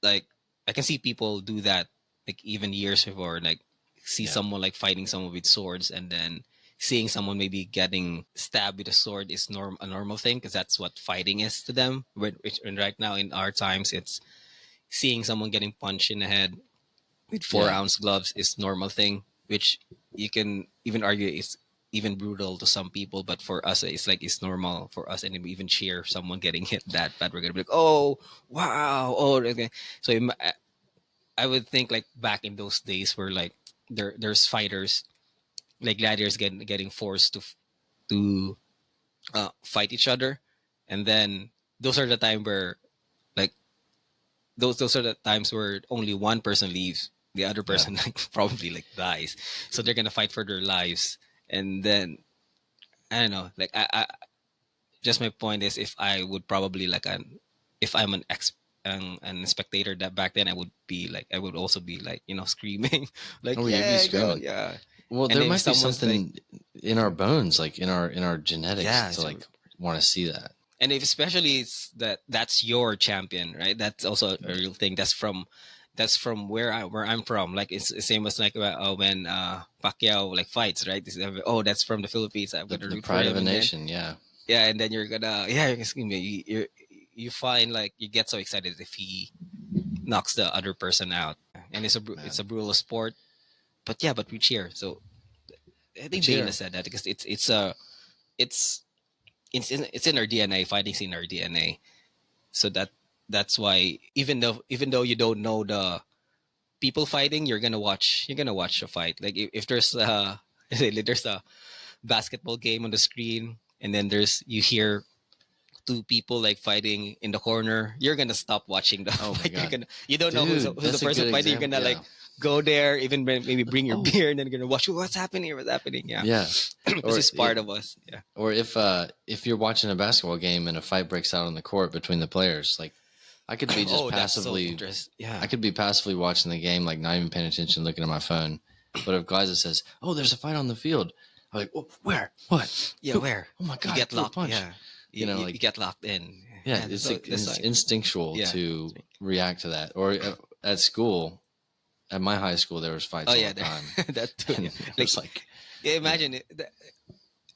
like I can see people do that like even years before, like see Yeah. someone like fighting someone with swords, and then seeing someone maybe getting stabbed with a sword is a normal thing because that's what fighting is to them. And right now in our times, it's seeing someone getting punched in the head with four Yeah. ounce gloves is normal thing, which you can even argue is even brutal to some people, but for us it's like it's normal for us, and we even cheer someone getting hit that bad. We're gonna be like, oh wow, oh okay. So I would think like back in those days where like there's fighters like gladiators getting forced to fight each other, and then those are the time where like those are the times where only one person leaves, the other Yeah. person like probably like dies, so they're gonna fight for their lives. And then I don't know, like I just my point is, if I would probably like an if I'm an spectator that back then, I would be like I would also be like screaming like Oh, you'd be yeah go screaming. yeah. Well, And there if might be someone's like something in our bones, like in our genetics, yeah, to so like want to see that. and if especially it's that's your champion, right? That's also a real thing. That's from where I'm from. Like it's the same as like when Pacquiao like fights, right? Oh, that's from the Philippines, I'm gonna The root for pride of him. a And then nation. Yeah. yeah, and then you're gonna yeah excuse me, you find like you get so excited if he knocks the other person out. And it's Man, a brutal sport, but yeah, but we cheer. So I we think Dana cheer. said that because it's it's in our DNA. Fighting's in our DNA. So that's why even though you don't know the people fighting, you're gonna watch the fight. Like if there's there's a basketball game on the screen, and then you hear two people like fighting in the corner, you're gonna stop watching the Oh my fight. God, You don't know dude, who's the that's a person good fighting. You're example. gonna like Yeah. go there, even maybe bring your Oh, beer, and then you're gonna watch what's happening. Yeah, yeah. because Or it's part of us. Yeah. or if you're watching a basketball game and a fight breaks out on the court between the players, like I could be just Oh, that's so passively, interesting. I Yeah. could be passively watching the game, like not even paying attention, looking at my phone. But if Glyza says, "Oh, there's a fight on the field," I'm like, "Oh, where? What? Yeah, Who? where Oh my you God! He get threw a locked. punch!" Yeah, You know, you like get locked in. yeah, Yeah, that's it's like instinctual yeah. to react to that. Or at school, at my high school, there was Oh fights all yeah, the time, that too. Yeah, and it was like like, yeah, you know, imagine it.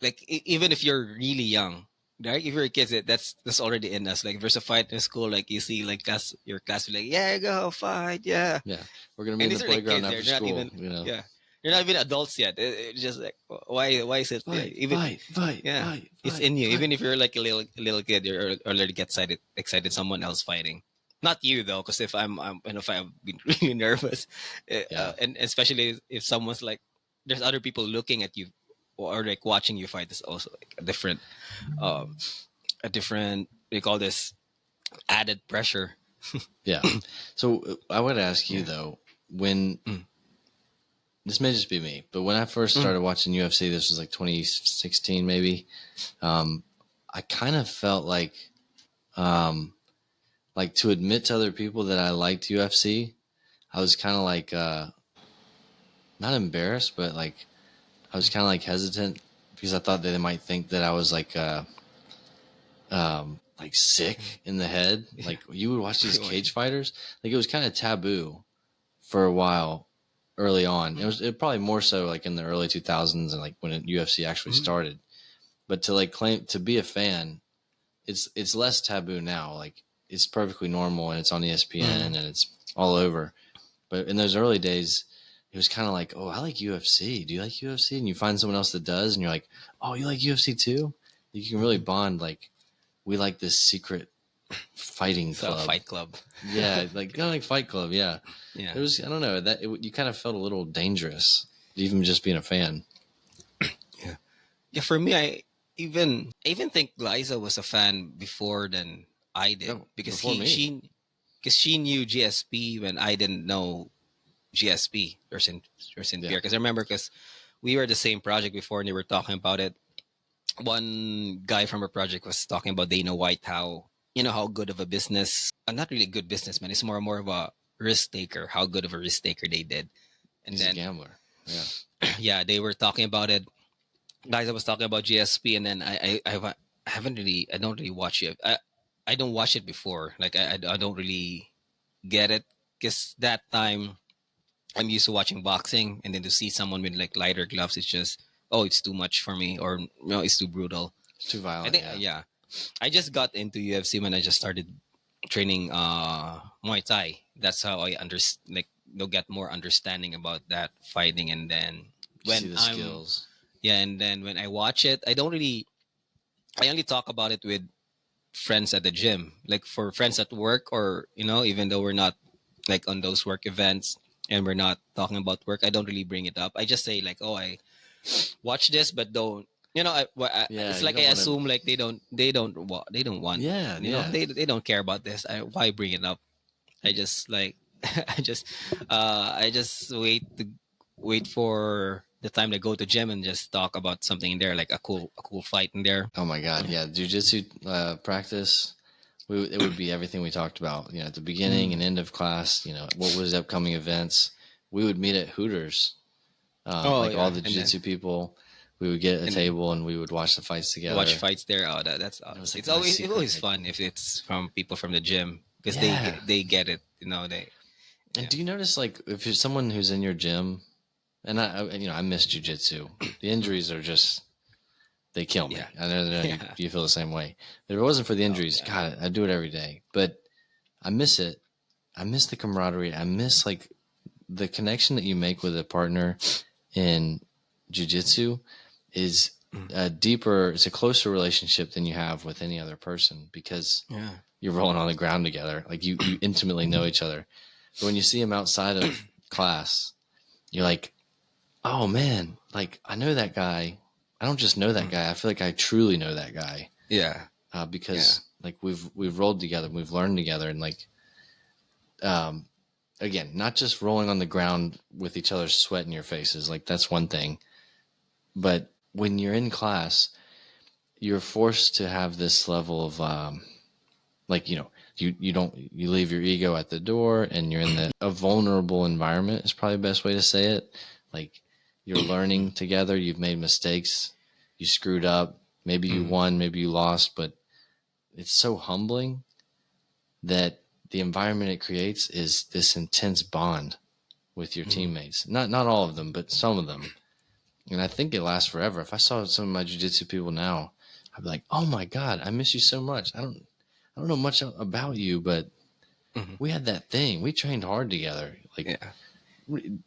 Like even if you're really young, right? If you're a kid, that's already in us. Like if there's a fight in school, like you see like your class will be like, yeah, go fight, yeah. yeah, we're gonna be And in the these are like playground kids. after They're not school, even yeah. They're not even adults yet. It's just like why is it yeah, fight, even fight, fight, yeah. fight, It's fight, in you. fight. Even if you're like a little kid, you're already get excited someone else fighting. Not you though, because if I'm and if I've been really nervous, Yeah, and especially if someone's like, there's other people looking at you or like watching you fight, is also like um, a different. We call this added pressure. yeah. So I would ask you Yeah. though, when Mm. this may just be me, but when I first Mm. started watching UFC, this was like 2016 maybe. Um, I kind of felt um, like to admit to other people that I liked UFC. I was kind of like not embarrassed, but like I was kind of like hesitant because I thought that they might think that I was like sick in the head. Yeah. Like you would watch these Wait. cage fighters, like it was kind of taboo for a while early on. It probably more so like in the early 2000s and like when UFC actually Mm. started. But to like claim to be a fan, it's less taboo now. Like it's perfectly normal and it's on ESPN Mm. and it's all over. But in those early days, it was kind of like, oh, I like UFC. Do you like UFC? And you find someone else that does, and you're like, oh, you like UFC too? You can really bond. Like we like this secret fighting So club. Fight Club. Yeah, like kind of like Fight Club. Yeah, Yeah. it was. I don't know that you kind of felt a little dangerous, even just being a fan. Yeah. Yeah. For me, I even think Liza was a fan before than I did No, because before me. she knew GSP when I didn't know GSP, Jersey Yeah. Beer. Because I remember, because we were the same project before, and they were talking about it. One guy from our project was talking about Dana White, how how good of a business, not really good businessman. It's more of a risk taker. How good of a risk taker they did, and He's a then gambler. Yeah. yeah, they were talking about it. Guys, I was talking about GSP, and then I haven't really, I don't really watch it. I don't watch it before. Like I don't really get it, because that time I'm used to watching boxing, and then to see someone with like lighter gloves, it's just, oh, it's too much for me, or no, it's too brutal. It's too I violent. think Yeah. yeah, I just got into UFC when I just started training Muay Thai. That's how I understand, like, they'll get more understanding about that fighting, and then You see when the I'm skills. yeah, and then when I watch it, I don't really, I only talk about it with friends at the gym, like for friends at work, or even though we're not like on those work events and we're not talking about work, I don't really bring it up. I just say like, oh, I watch this, but don't, Yeah. it's You like don't I want to. assume like they don't want, Yeah. Yeah. they don't care about this. Why bring it up? I just like I just wait for the time to go to gym and just talk about something in there, like a cool fight in there. Oh my God. Yeah. Jiu-jitsu practice. It would be everything we talked about. At the beginning Mm. and end of class. What was upcoming events. We would meet at Hooters. Oh Like all yeah, the jiu-jitsu people. We would get at a and table and we would watch the fights watch together. fights there. Oh, that's And it was like it's my it's secret. always Like, fun if it's from people from the gym, because yeah. they get it. They And yeah do you notice, like, if you're someone who's in your gym, and I miss jujitsu. The injuries are just, they kill yeah me. I know yeah you feel the same way. If it wasn't for the oh injuries, yeah God, I'd do it every day. But I miss it. I miss the camaraderie. I miss, like, the connection that you make with a partner in jujitsu is mm, a deeper, it's a closer relationship than you have with any other person, because yeah you're rolling on the ground together. Like, you intimately know each other. But when you see them outside of class, you're like, oh man, like, I know that guy. I don't just know that mm, guy. I feel like I truly know that guy, yeah yeah because like we've rolled together, we've learned together, and like, um, again, not just rolling on the ground with each other's sweat in your faces. Like, that's one thing, but when you're in class, you're forced to have this level of, like, you don't, you leave your ego at the door, and you're in a vulnerable environment is probably the best way to say it. Like, you're learning together, you've made mistakes, you screwed up, maybe you mm, won, maybe you lost, but it's so humbling that the environment it creates is this intense bond with your mm, teammates. Not all of them, but some of them. And I think it lasts forever. If I saw some of my jiu-jitsu people now, I'd be like, "Oh my god, I miss you so much. I don't know much about you, but mm, we had that thing. We trained hard together." Like, yeah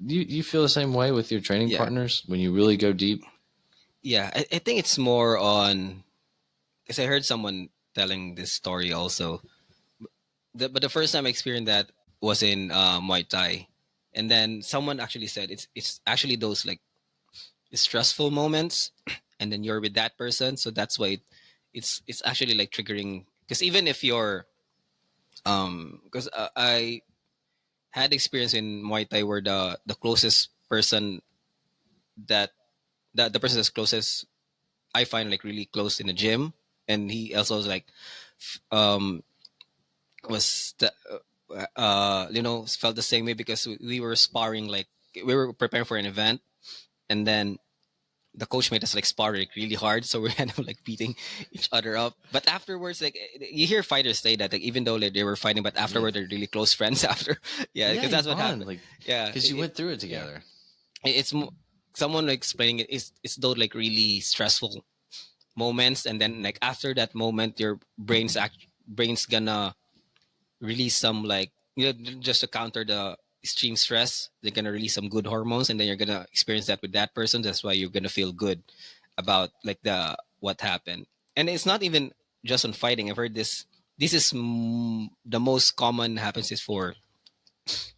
you feel the same way with your training yeah partners when you really go deep? yeah. I think it's more on, because I heard someone telling this story also. But the first time I experienced that was in Muay Thai, and then someone actually said it's actually those like stressful moments, and then you're with that person, so that's why it's actually like triggering. Because even if you're because I had experience in Muay Thai where the closest person that the person that's closest I find like really close in the gym, and he also was like um was the, felt the same way, because we were sparring, like we were preparing for an event, and then the coach made us like spar like really hard, so we end up like beating each other up. But afterwards, like you hear fighters say that like even though like, they were fighting, but Yeah, afterward they're really close friends after. Yeah, yeah, because you that's what bond, happened. like, Yeah, because you went through it yeah, together. it's someone like explaining it is it's those like really stressful moments, and then like after that moment, your brain's gonna release some like just to counter the extreme stress. They're gonna release some good hormones, and then you're gonna experience that with that person. That's why you're gonna feel good about like the what happened. And it's not even just on fighting. I've heard this is the most common happens is for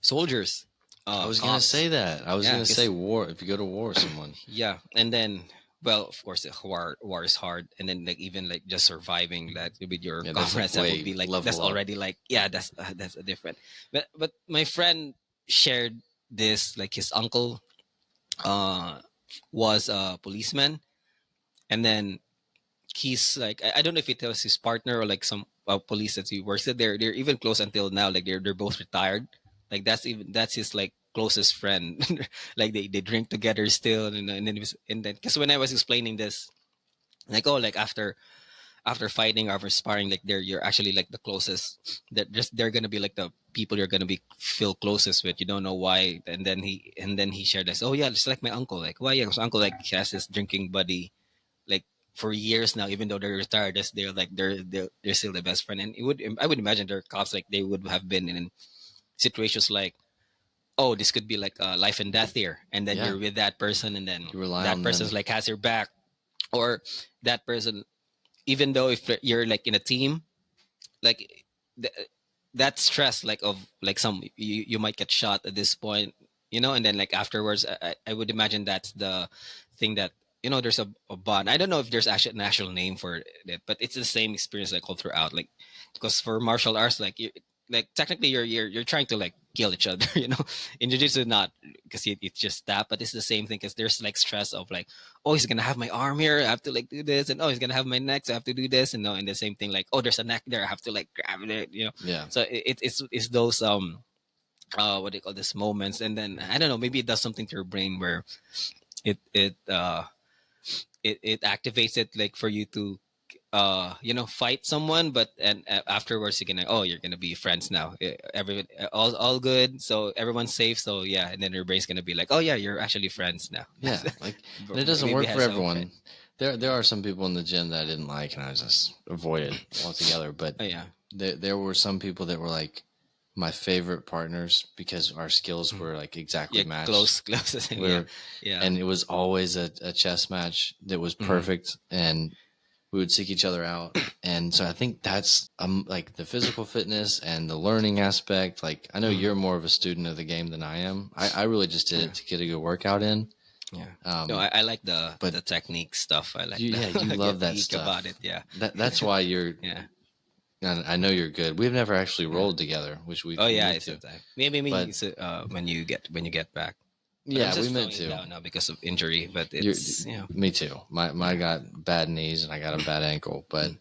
soldiers, I was gonna cops. say that. I was Yeah, gonna say because war. If you go to war with someone, yeah, and then well, of course, the war is hard, and then like even like just surviving that with your yeah, that's like comrades, that would way be like that's level up. already like yeah, that's a different. But my friend shared. this like his uncle uh was a policeman, and then he's like I don't know if it was his partner or like some police that he works at. They're even close until now. Like they're both retired. Like that's his like closest friend. Like they drink together still, and then it was, and then because when I was explaining this, like oh like after fighting, after sparring, like you're actually like the closest. That just they're gonna be like the people you're gonna be feel closest with. You don't know why, and then he shared this. Oh yeah, it's like my uncle. Like why? Yeah, 'cause uncle like he has this drinking buddy like for years now, even though they're retired, they're like they're still the best friend. And it would I would imagine their cops like they would have been in situations like, oh, this could be like life and death here, and then Yeah, you're with that person, and then you rely that on person's them. like has your back, or that person, even though if you're like in a team, like th- that stress like of like some you might get shot at this point, and then like afterwards I would imagine that's the thing that there's a bond. I don't know if there's actually a national name for it, but it's the same experience like all throughout, like because for martial arts like you like technically you're trying to like kill each other. In jiu-jitsu not because it's just that, but it's the same thing because there's like stress of like, oh, he's gonna have my arm here, I have to like do this, and oh, he's gonna have my neck, so I have to do this, and no, and the same thing like, oh, there's a neck there, I have to like grab it. Yeah, So it's those what do you call this moments, and then I don't know, maybe it does something to your brain where it it uh it activates it like for you to fight someone, but and afterwards you're gonna be friends now. Everyone all good, so everyone's safe, so yeah, and then your brain's gonna be like, oh yeah, you're actually friends now. yeah. Like, and But it doesn't maybe it work for has some everyone. There are some people in the gym that I didn't like, and I just avoided altogether. But oh yeah. there were some people that were like my favorite partners because our skills Mhm. were like exactly Yeah, matched. close We yeah, were, yeah. and it was always a chess match that was Hmm. perfect, and we would seek each other out. And so I think that's like the physical fitness and the learning aspect. Like I know Hmm. you're more of a student of the game than I am. I really just did Yeah, it to get a good workout in. yeah. No, Um, I like the but technique stuff. I like you, the yeah, you get love that geek about stuff. it. Yeah. That's why you're. Yeah, And I know you're good. We've never actually yeah. rolled together, which Oh we yeah, need it's a to. time. Maybe But it's, when you get back. But I'm yeah, we just meant slowing it to. down now because of injury. But You're, it's me too. My yeah. got bad knees and I got a bad ankle. But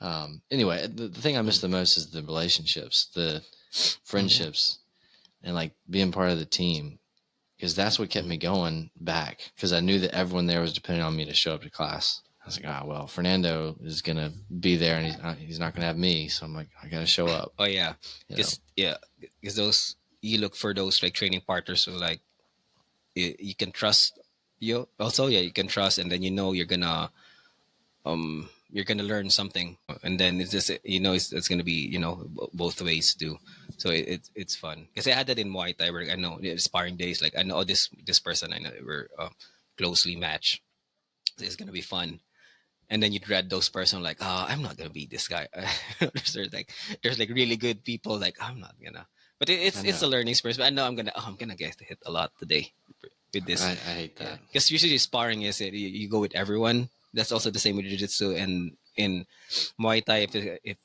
Mm, anyway, the thing I miss mm, the most is the relationships, the yeah. friendships, and like being part of the team because that's what kept Mm. me going back because I knew that everyone there was depending on me to show up to class. I was like, ah, well, Fernando is gonna be there and he's not gonna have me, so I'm like, I gotta show up. Oh yeah, You know, because those you look for those like training partners who like you can trust. You also yeah you can trust, and then you're gonna learn something, and then it's just it's gonna be both ways too. So it's fun because I had that in Muay Thai where I know sparring days, like I know this person, I know we're closely matched, so it's gonna be fun. And then you dread those person like, oh, I'm not gonna beat this guy. There's like really good people like I'm not gonna, but I it's know. a learning experience. But I know I'm gonna get hit a lot today with this. I hate Yeah, that. because usually sparring is you go with everyone. That's also the same with jiu-jitsu and in Muay Thai. If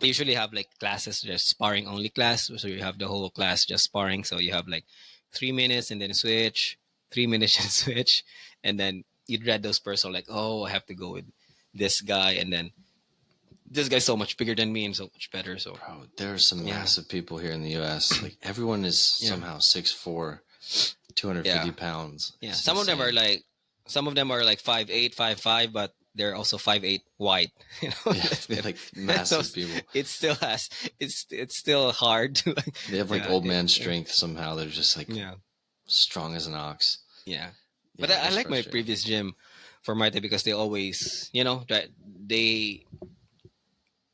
they usually have like classes just sparring only class, so you have the whole class just sparring. So you have like 3 minutes and then switch, 3 minutes and switch, and then you dread those person like, oh, I have to go with this guy, and then this guy's so much bigger than me and so much better. So Bro, there are some yeah, massive people here in the US. Like everyone is yeah, somehow 6'4", 250 yeah. pounds. Yeah, It's some of them are insane. like 5'8", 5'5", but they're also 5'8" white. Yeah, That's they're good. like So massive people. it still has it's still hard to like They have like yeah old man strength somehow. They're just like yeah strong as an ox. yeah. But Yeah, it I is like my frustrating. previous gym for Marta because they always that they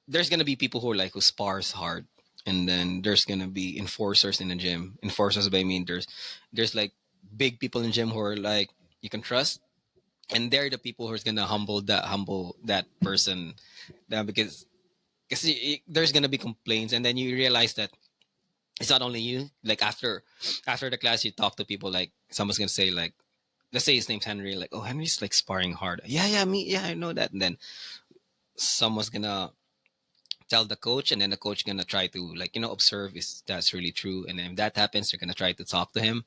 there's gonna be people who spars hard, and then there's gonna be enforcers in the gym. Enforcers by I mean there's like big people in the gym who are like you can trust, and they're the people who's gonna humble that person, because there's gonna be complaints, and then you realize that it's not only you. Like after the class, you talk to people, like someone's gonna say like, let's say his name's Henry, like, oh, Henry's like sparring hard. Yeah, me, yeah, I know that. And then someone's gonna tell the coach, and then the coach gonna try to like observe if that's really true, and then if that happens, they're gonna try to talk to him,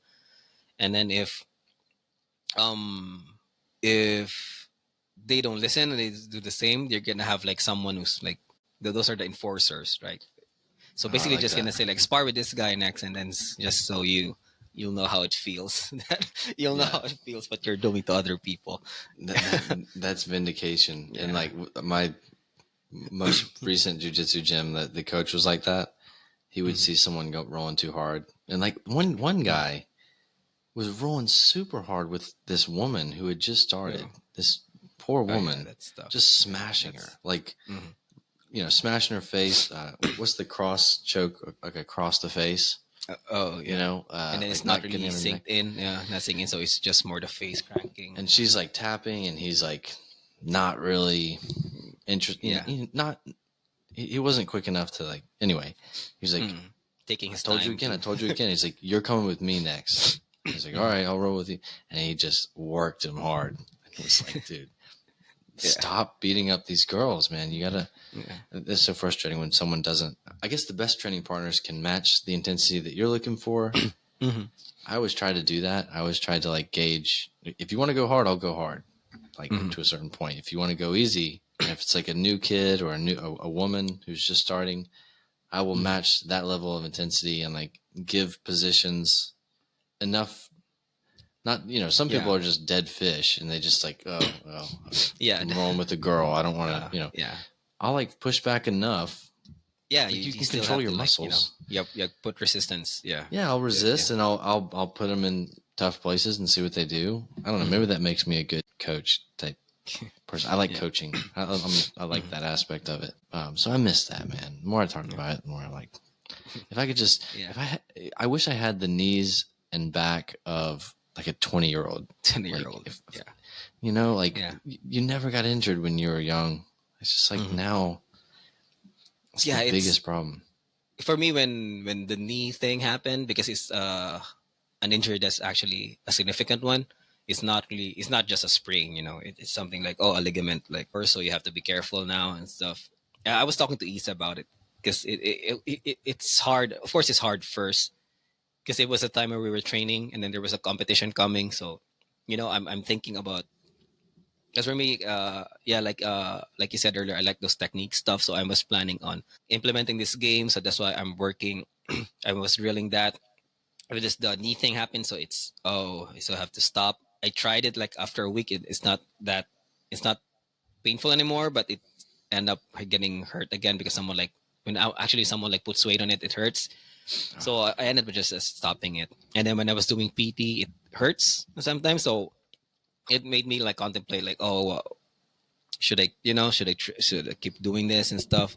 and then um if they don't listen and they do the same, they're gonna have like someone who's like those are the enforcers, right? So Oh, I basically, like just that. gonna say like spar with this guy next, and then just so you'll know how it feels. You'll know how Yeah, it feels what you're doing to other people. that's vindication. And Yeah. like my most recent jujitsu gym, that the coach was like that. He would Mhm. see someone go rolling too hard, and like one Mhm. guy was rolling super hard with this woman who had just started. Oh. This poor Oh yeah, woman, that's tough. just Yeah, smashing her, that's. like Mhm. smashing her face. What's the cross choke? Like across the face, Oh yeah, and then like it's not not really getting on her neck. synced in. Yeah, not syncing in, so it's just more the face cranking. And she's like tapping, and he's like not really interested. Yeah. Not he wasn't quick enough to like. Anyway, he's like, Mm. Taking I his told you time again. I to. told you again. He's like, you're coming with me next. He's like, all Mhm. right, I'll roll with you. And he just worked him hard. It was like, dude, Yeah. stop beating up these girls, man. You gotta. Yeah. It's so frustrating when someone doesn't. I guess the best training partners can match the intensity that you're looking for. Hmm. I always try to do that. I always try to like gauge. If you want to go hard, I'll go hard, like Hmm. to a certain point. If you want to go easy, and if it's like a new kid or a woman who's just starting, I will Hmm. match that level of intensity and like give positions enough. Not some people Yeah. are just dead fish and they just like, oh well, Yeah. I'm rolling with a girl. I don't want to. Yeah. I'll like push back enough. Yeah. Like you You can still control have your to like muscles. you put resistance. Yeah. Yeah, I'll Yeah. resist and I'll put them in tough places and see what they do. I don't know. Maybe Hmm. that makes me a good coach type person. I like Yeah. coaching. I like Hmm. that aspect of it. So I miss that, man. The more I talk Yeah. about it, the more I like. If I could just, Yeah. I wish I had the knees and back of like a 20-year-old. 10-year Like old. if Yeah. like Yeah. you never got injured when you were young. It's just like Hmm. now it's the Yeah. It's biggest problem. for me when the knee thing happened, because it's an injury that's actually a significant one. It's not just a sprain, it's something like, oh, a ligament, like, or so you have to be careful now and stuff. I was talking to Isa about it, because it's hard. Of course it's hard first, because it was a time where we were training, and then there was a competition coming. So I'm thinking about, because for me, yeah, like you said earlier, I like those technique stuff, so I was planning on implementing this game. So that's why I'm working. I was drilling that. But just the knee thing happened, so it's, oh, I still have to stop. I tried it like after a week. It's not painful anymore, but it end up getting hurt again, because actually someone like puts weight on it, it hurts. So I ended up just stopping it. And then when I was doing PT, it hurts sometimes. So it made me like contemplate, like, oh, should I keep doing this and stuff.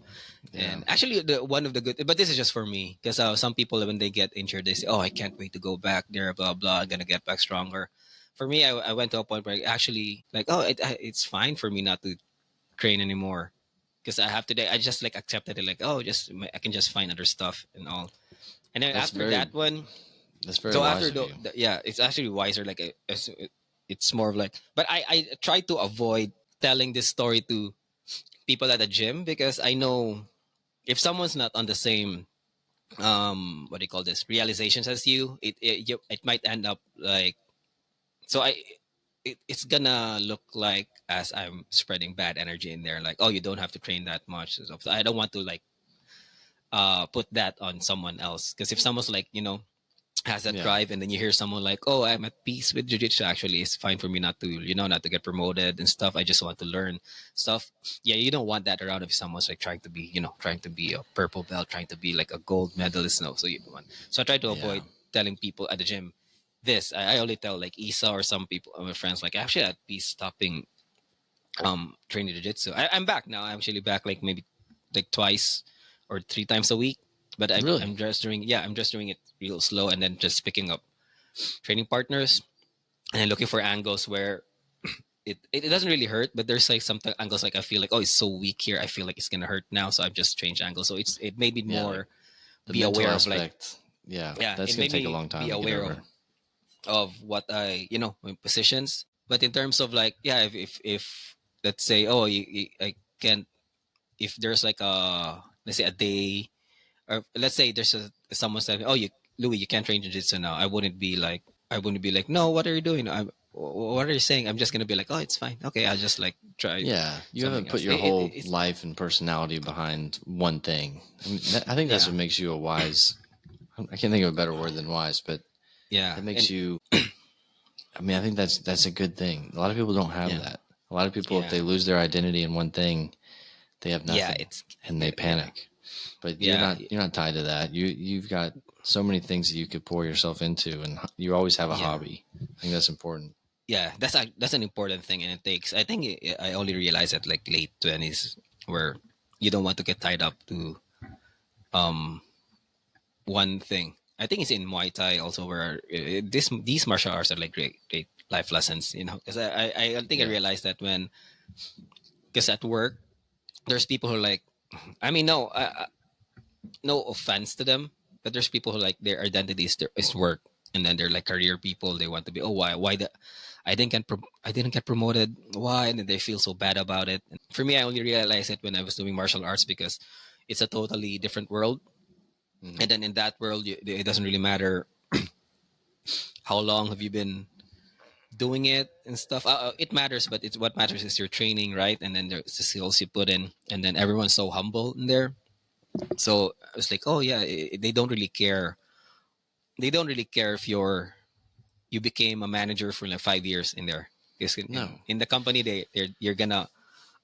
Yeah, And actually, the one of the good, but this is just for me, because some people, when they get injured, they say, "Oh, I can't wait to go back there, blah blah. I'm gonna get back stronger." For me, I went to a point where I actually like, oh, it's fine for me not to train anymore, because I have today. I just like accepted it, like, oh, just I can just find other stuff and all. And then that's after very that one, that's very so wise after of you. yeah, it's actually wiser. Like, it's more of like, but I try to avoid telling this story to people at the gym, because I know if someone's not on the same what do you call this, realizations as you, it might end up like, so it's gonna look like as I'm spreading bad energy in there, like, oh, you don't have to train that much. So I don't want to like put that on someone else, because if someone's like, has that Yeah, drive, and then you hear someone like, oh, I'm at peace with jiu-jitsu, actually it's fine for me not to, not to get promoted and stuff, I just want to learn stuff. Yeah, you don't want that around if someone's like trying to be, trying to be a purple belt, trying to be like a gold medalist. No, so you don't want. So I try to yeah, avoid telling people at the gym this. I only tell like Isa or some people, my friends, like, actually at peace stopping training jiu-jitsu. I'm back now. I'm actually back like maybe like twice or three times a week, but really. I'm just doing, yeah, I'm just doing it real slow, and then just picking up training partners, and then looking for angles where it doesn't really hurt, but there's like some angles like I feel like, oh, it's so weak here, I feel like it's gonna hurt now, so I've just changed angles. So it made me Yeah, like more the be mental aware of like, aspect. Yeah, yeah, that's it gonna made take a me long be time to get aware over. of what I, my positions. But in terms of like, yeah, if let's say, oh, I can't, if there's like a let's say a day, or let's say there's someone saying, "Oh, Louis, you can't train jiu-jitsu now." I wouldn't be like, "No, what are you doing? What are you saying?" I'm just gonna be like, "Oh, it's fine. Okay, I'll just like try Yeah, you something haven't put else." your whole It's life and personality behind one thing. I mean, I think that's yeah, what makes you a wise. I can't think of a better word than wise, but yeah, that makes and you. I mean, I think that's a good thing. A lot of people don't have yeah, that. A lot of people, if yeah, they lose their identity in one thing, they have yeah. nothing It's and they yeah, panic. But you're yeah, not. You're not tied to that. You've got so many things that you could pour yourself into, and you always have a yeah, hobby. I think that's important. yeah. That's an important thing, and it takes. I think I only realized at like late 20s, where you don't want to get tied up to um one thing. I think it's in Muay Thai also, where these martial arts are like great life lessons. Because I think I Yeah. realized that when, because at work there's people who like, I mean, no offense to them, but there's people who like their identity is work, and then they're like career people. They want to be, oh, why the I didn't get promoted, why, and then they feel so bad about it. And for me, I only realized it when I was doing martial arts, because it's a totally different world. Hmm. And then in that world, it doesn't really matter how long have you been doing it and stuff. It matters, but it's what matters is your training, right? And then there's the skills you put in, and then everyone's so humble in there. So I was like, oh yeah, they don't really care. They don't really care if you became a manager for like 5 years in there. Because No. in the company, they're gonna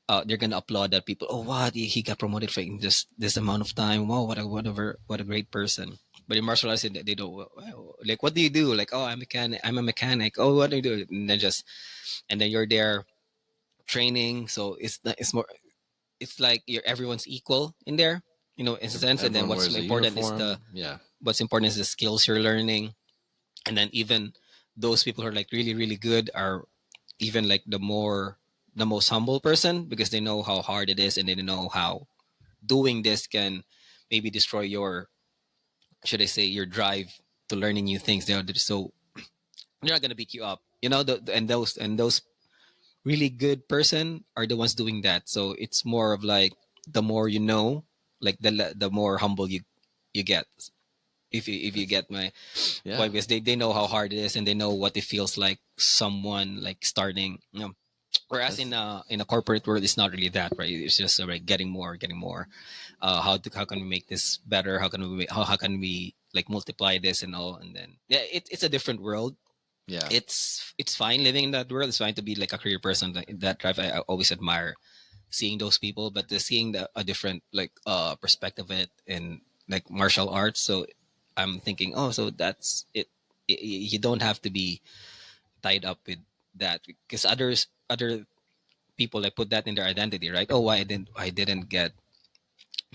applaud that people. Oh wow, he got promoted for in just this amount of time. Wow, what a great person. But in martial arts, they don't, "Well, like, what do you do?" Like, oh, I'm a mechanic. Oh, what do you do? And then you're there training. So it's more, it's like everyone's equal in there, in a sense. And then Everyone wears a uniform. Yeah. what's important is the skills you're learning. And then even those people who are like really really good are even like the most humble person, because they know how hard it is, and they know how doing this can maybe destroy your, should I say, your drive to learning new things. So they're not gonna beat you up, and those really good person are the ones doing that. So it's more of like, the more you know, like the more humble you get. If you That's, get my yeah. point, because they know how hard it is, and they know what it feels like, someone like starting, whereas That's in a corporate world, it's not really that, right? It's just like getting more. How can we make this better? How can we like multiply this and all? And then yeah, it's a different world. yeah. It's fine living in that world. It's fine to be like a career person, like that drive. I always admire seeing those people, but seeing a different like perspective of it in like martial arts. So I'm thinking, oh, so that's it. You don't have to be tied up with that, because other people like put that in their identity, right? Oh, why I didn't get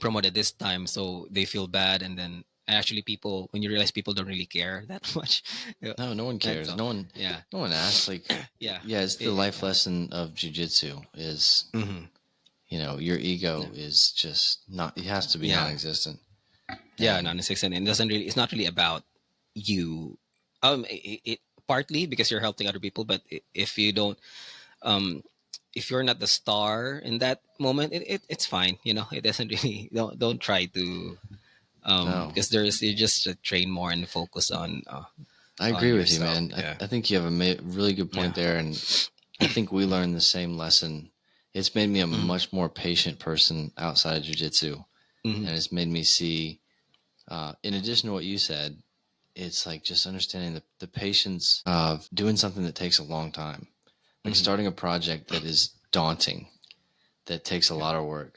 promoted this time, so they feel bad. And then actually, people, when you realize people don't really care that much. Yeah. No, no one And cares. so No one asks. Like, yeah, yeah, it's the life yeah. lesson of jujitsu is, Hmm. your Yeah. ego is just not, it has to be Yeah, non-existent. yeah, And 96, and it doesn't really. It's not really about you. It partly because you're helping other people, but if you don't, um, if you're not the star in that moment, it's fine. It doesn't really. Don't try to, no, because you just train more and focus I on agree with you, yourself. man. Yeah, I think you have a really good yeah, point there. And I think we learned the same lesson. It's made me a mm-hmm. much more patient person outside of jujitsu. Mm-hmm. And it's made me see, in addition to what you said, it's like just understanding the patience of doing something that takes a long time, like Mm-hmm. starting a project that is daunting, that takes a Yeah. lot of work.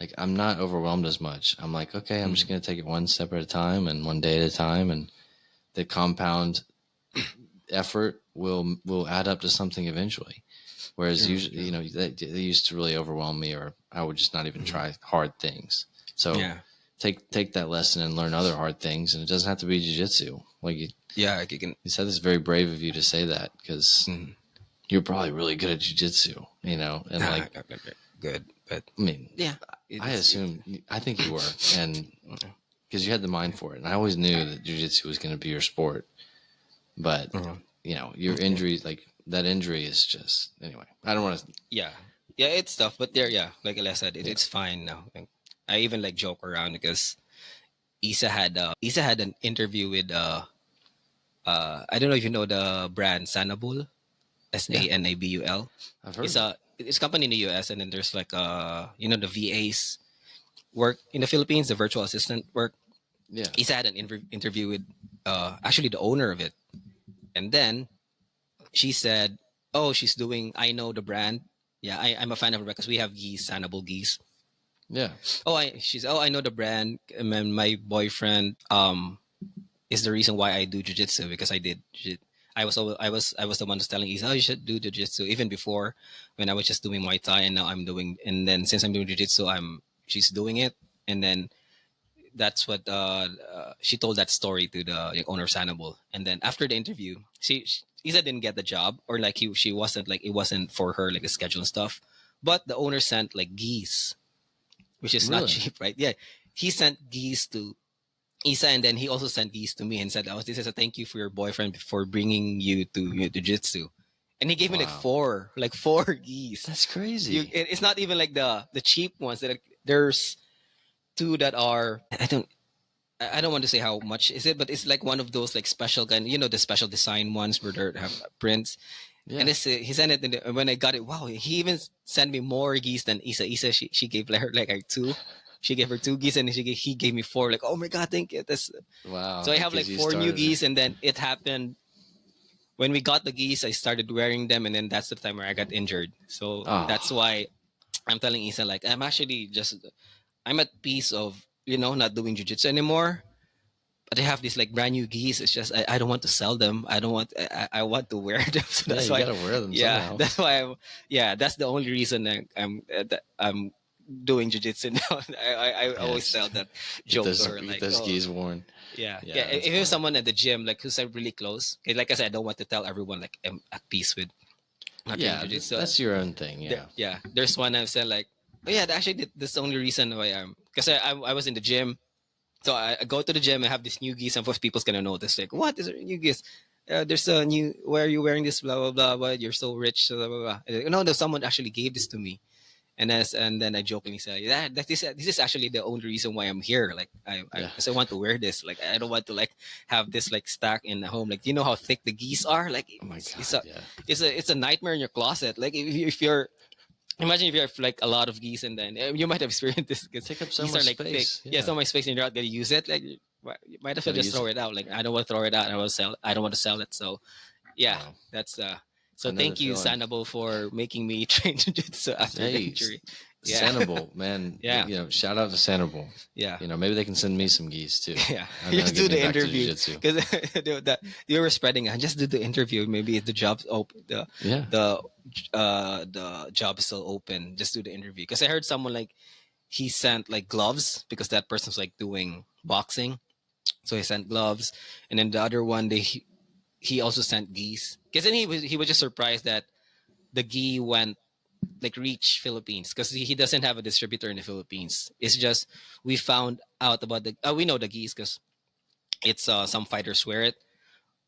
Like, I'm not overwhelmed as much. I'm like, okay, I'm just Mm-hmm. going to take it one step at a time and one day at a time. And the compound effort will add up to something eventually. Whereas True. usually, True. they used to really overwhelm me, or I would just not even Mm-hmm. try hard things. So Yeah. take that lesson and learn other hard things, and it doesn't have to be jujitsu. Like, Yeah. Like you can. you said, it's very brave of you to say that, because Mm-hmm. you're probably really good at jujitsu, and like, Good, but I mean, yeah, it I is. assume, I think you were, and because you had the mind for it, and I always knew that jujitsu was going to be your sport. But Uh-huh. your Yeah. injury, like that injury, is just, anyway. I don't want to. Yeah, yeah, it's tough, but there, yeah, like I said, Yeah, it's fine now. Like, I even like joke around because Isa had an interview with I don't know if you know the brand Sanabul, Yeah, Sanabul. I've heard of it. It's a company in the US, and then there's like the VAs work in the Philippines, the virtual assistant work. Yeah, Isa had an interview with actually the owner of it, and then she said, "Oh, she's doing. I know the brand. Yeah, I'm a fan of her because we have geese, Sanabul geese. yeah, I know the brand. And then my boyfriend is the reason why I do jujitsu because I was the one who's telling Isa, oh, you should do jujitsu even before when I was just doing Muay Thai, and now I'm doing, and then since I'm doing jujitsu, she's doing it, and then that's what she told that story to the owner of Sanabul, and then after the interview, Isa didn't get the job, or like she wasn't, like it wasn't for her, like the schedule and stuff, but the owner sent like geese, which is not really. cheap, right? Yeah, he sent geese to Isa, and then he also sent geese to me and said, "Oh, this is a thank you for your boyfriend for bringing you to Jiu-Jitsu," and he gave me Wow, like four geese. that's crazy. It's not even like the cheap ones. There's two that are I don't want to say how much is it, but it's like one of those like special kind, the special design ones where they have prints. And Yeah, this he sent it, and when I got it, wow, he even sent me more geese than Isa. Isa, she gave her like two. She gave her two geese, and he gave me four. Like, oh my god, thank you. wow, So I that have like gets you four new started. geese, and then it happened when we got the geese. I started wearing them, and then that's the time where I got injured. So that's Oh, why I'm telling Isa, like, I'm at peace of not doing jujitsu anymore. But I have these like brand new geese. It's just I don't want to sell them. I want to wear them. So yeah, that's you got why, to wear them yeah, somehow. that's why that's the only reason I'm doing jujitsu now. I always Yes, tell that joke to her, get like, those oh, skis worn. yeah. Yeah, If that's it was funny. someone at the gym, like who's really close, 'cause like I said, I don't want to tell everyone like I'm at peace with not doing Yeah, jujitsu. that's your own thing. Yeah, There's one I've said like, oh yeah, actually that's the only reason why I'm, because I was in the gym, so I go to the gym and have this new geese, and first people's gonna notice like, what is a new geese? There's a new. Why are you wearing this? Blah blah blah. Blah. You're so rich. Blah blah blah. No, someone actually gave this to me, and then I jokingly say that this is actually the only reason why I'm here. Like yeah. because I want to wear this. Like I don't want to like have this like stack in the home. Like, do you know how thick the geese are? Like Oh my it's god, a yeah. it's a nightmare in your closet. Like if you're imagine if you have like a lot of geese, and then you might have experienced this because Take up so geese are much like thick. space. Yeah, Yeah, so much space, and you're not gonna use it. Like you might as well gotta just use throw it. it out. Like Yeah. I don't want to throw it out. I don't want to sell it. So yeah, Wow, that's I so know the thank you, feeling. Sanabo, for making me train jiu-jitsu after the Hey, injury. Yeah. Sanibel, man. Yeah. Shout out to Sanibel. Yeah. Maybe they can send me some geese too. Yeah. I know, Just get do me the back to interview jiu-jitsu. because you were spreading it. Just do the interview. Maybe if the job's open, Yeah, the job is still open. Just do the interview because I heard someone like he sent like gloves because that person's like doing boxing, so he sent gloves, and then the other one he also sent geese because then he was just surprised that the gi went like reach Philippines because he doesn't have a distributor in the Philippines. It's just we found out about we know the geese because it's some fighters wear it,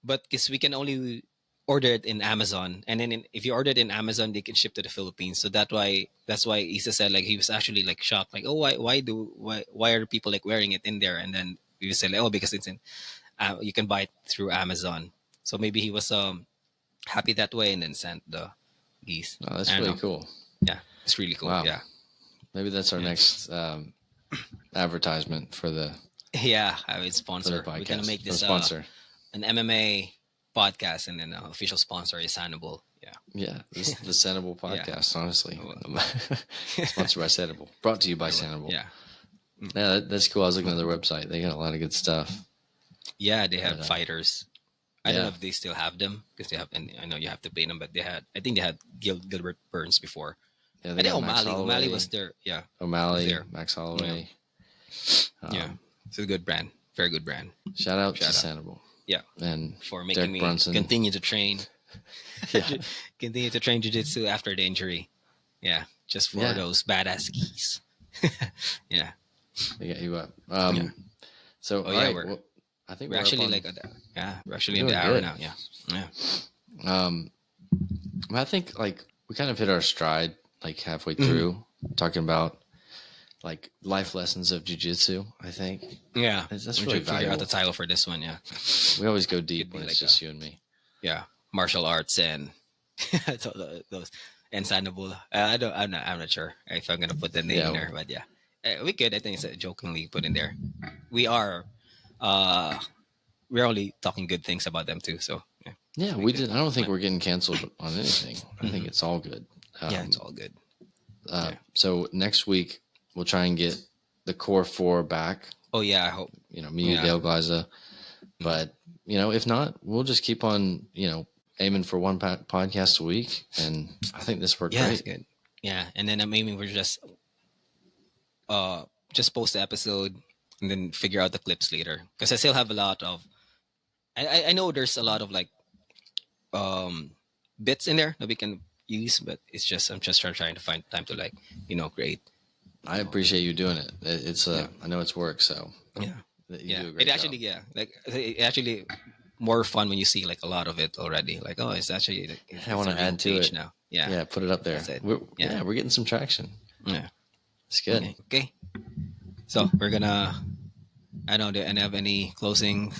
but because we can only order it in Amazon, and then if you order it in Amazon, they can ship to the Philippines. So that's why Isa said like he was actually like shocked, like, oh, why are people like wearing it in there? And then we said like, oh, because it's in you can buy it through Amazon. So maybe he was happy that way, and then sent the geese. oh, I that's don't really know. cool. Yeah, it's really cool. Wow, Yeah, maybe that's our yeah, next advertisement yeah. I would for the sponsor. We're gonna podcast make for the this sponsor. an MMA podcast, and then official sponsor is Hannibal. Yeah, Yeah, this is the Sanibel yeah. podcast. Honestly, Oh, sponsored by Sanibel, brought to you by Sanibel. yeah. Mm. Yeah, that's cool. I was looking at their website. They got a lot of good stuff. Yeah, they But have fighters. I don't know yeah, if they still have them because they have, and I know you have to pay them, but I think they had Gilbert Burns before. yeah, they I think got Max O'Malley was Holloway, there. Yeah, was O'Malley, there. Max Yeah, Holloway. yeah. Um, It's a good brand, very good brand. Shout out to Shout out. Sanibel Yeah, and for making Derek me Brunson. continue to train, Yeah, continue to train jiu-jitsu after the injury. Yeah, just for yeah, those badass skis. Yeah, they got you up. yeah. So Oh all yeah, right, well, I think we're we're up actually on. like yeah, we're actually We're in the doing hour good. now. Yeah, yeah, Um, I think like we kind of hit our stride like halfway Mhm. through talking about like life lessons of jiu-jitsu, I think. Yeah, That's we really should figure out the valuable. title for this one. Yeah, We always go it could deep be when it's like just you and me. martial arts and those and Sanabula. I don't. I'm not sure if I'm gonna put the name Yeah. there, but yeah, we could. I think it's jokingly put in there. We are. Uh, we're only talking good things about them too. So yeah, Yeah, we we could. did. I don't think But, we're getting canceled on anything. I think mhm. it's all good. Yeah, it's all good. Yeah. So next week we'll try and get the core four back. Oh yeah, I hope. Me, you, Yeah. Dale, Gliza. Mm. But if not, we'll just keep on aiming for one podcast a week, and I think this worked Yeah, it's great. good. Yeah, and then I'm aiming for uh just post the episode and then figure out the clips later because I still have a lot of. I know there's a lot of like um bits in there that we can use, but it's just I'm just trying to find time to like create. I appreciate you doing it. It's Yeah, I know it's work, so yeah, you yeah. do a It great job. actually like it actually more fun when you see like a lot of it already. Like it's actually like, I it's want a to real add to page it. now. Yeah, Yeah, put it up there. that's it. Yeah, We're getting some traction. yeah. It's good. Okay, okay. So we're gonna. I don't know. Do any have any closing,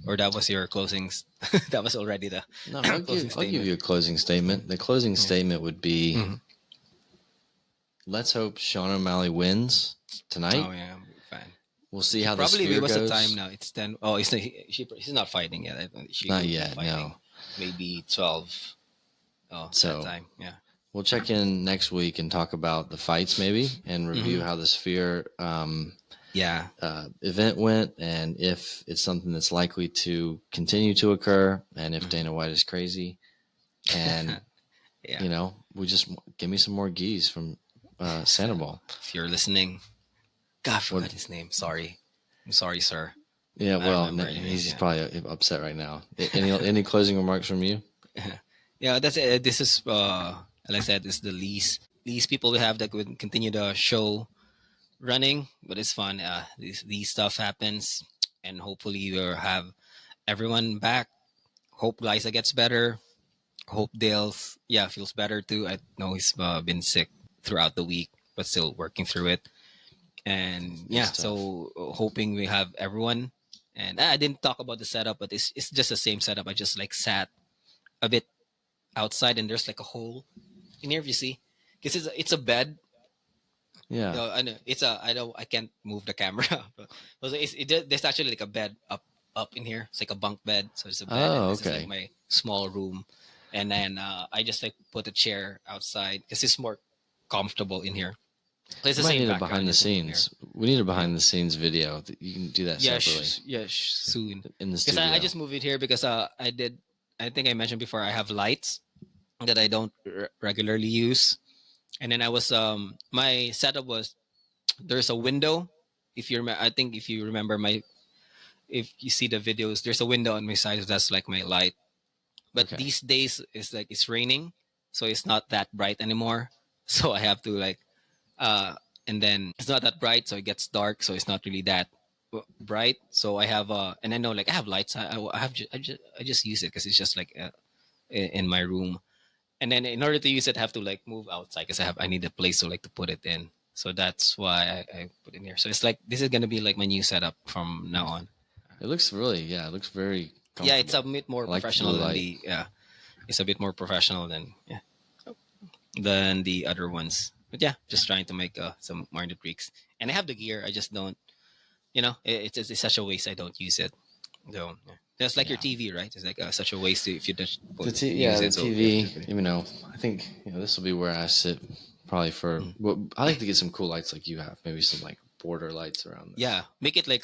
or that was your closings? That was already the No, closing I'll give statement. you a closing statement. The closing Yeah. statement would be: Mhm. let's hope Sean O'Malley wins tonight. Oh yeah, fine. We'll see She how the probably. sphere What's the time goes. now? It's 10. Oh, it's not, she's not fighting yet. I think she Not will be yet, fighting no. maybe 12. Oh, that So time. Yeah. we'll check in next week and talk about the fights maybe and review Hmm. how the sphere Yeah. event went and if it's something that's likely to continue to occur and if Hmm. Dana White is crazy. And, Yeah. we just give me some more geese from Sandoval. If you're listening, God, I What? forgot his name. Sorry. I'm sorry, sir. Yeah, I well, remember anyways. he's Yeah. probably upset right now. Any closing remarks from you? Yeah, that's it. This is like I said, this is the least people we have that would continue the show running, but it's fun. These stuff happens, and hopefully we'll have everyone back. Hope Liza gets better. Hope Dale's feels better too. I know he's been sick throughout the week, but still working through it. And It's yeah, tough. so hoping we have everyone. And I didn't talk about the setup, but it's just the same setup. I just like sat a bit outside, and there's like a hole in here. If you see, because it's a bed. Yeah. I know it's a. I can't move the camera, but there's actually like a bed up in here. It's like a bunk bed, so it's a bed, and Oh, this is like okay. my small room. And then I just like put a chair outside because it's more comfortable in here. So it's We the might same need a background. I behind the just moved in here. scenes. We need a Yeah, behind the scenes video. You can do that yeah, separately soon. in the Because I studio. just moved it here because I did. I think I mentioned before I have lights that I don't regularly use, and then I was my setup was there's a window. If you remember, I think if you remember if you see the videos, there's a window on my side. That's like my light. But Okay. these days it's like it's raining, so it's not that bright anymore. So I have to like and then it's not that bright, so it gets dark, so it's not really that bright. So I have and I know like I have lights. I just use it because it's just like in my room. And then in order to use it, I have to like move outside because I need a place to like to put it in. So that's why I put it in here. So it's like this is gonna be like my new setup from now on. It looks really, yeah, it looks very Yeah, it's a comfortable. bit more I like the professional blue than light. the it's a bit more professional than the other ones. But yeah, just trying to make some minor tweaks. And I have the gear. I just don't. It's such a waste. I don't use it. So yeah. Just like your Yeah. TV, right? It's like such a waste if you just Yeah, use the it. So yeah, TV. I think this will be where I sit probably for. mm. Well, I like to get some cool lights like you have. Maybe some like border lights around this. Yeah, make it like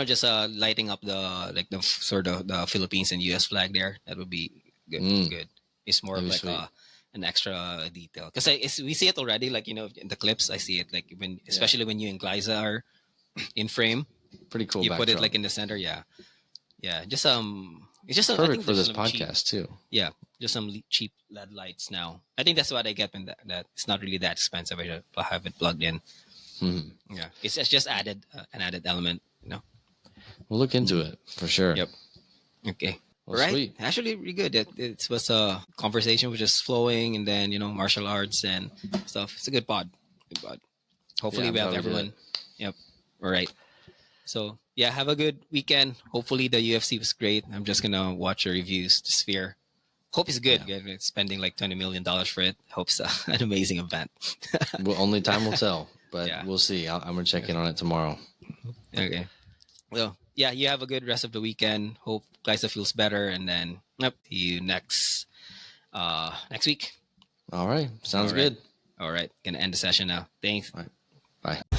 just lighting up the like the sort of the Philippines and U.S. flag there. That would be good. Mm, Good. It's more that'd of be like sweet. an extra detail because we see it already. Like in the clips, I see it like when Yeah, especially when you and Glyza are in frame, pretty cool you put it backdrop. like in the center. Yeah, yeah. Just it's just I Perfect think for there's this some cheap. podcast too. Yeah, just some cheap LED lights now. I think that's what I get when that it's not really that expensive. I just have it plugged in. Hmm. Yeah, it's just added an added element. We'll look into it for sure. Yep. Okay. Well, All right. sweet. Actually, really good. It was a conversation which is flowing, and then martial arts and stuff. It's a good pod. Good pod. Yeah, Hopefully I'm we have glad we did it. everyone. Yep. All right. So yeah, have a good weekend. Hopefully the UFC was great. I'm just gonna watch the reviews. The Sphere. Hope it's good. Yeah. It's spending like $20 million for it. Hope's an amazing event. Well, only time will tell, but Yeah. we'll see. I'm gonna check in Okay. on it tomorrow. Okay. Well, yeah, you have a good rest of the weekend. Hope Liza feels better, and then yep, see you next week. All right, All sounds right. good. All right. Gonna end the session now. Thanks. All right, bye.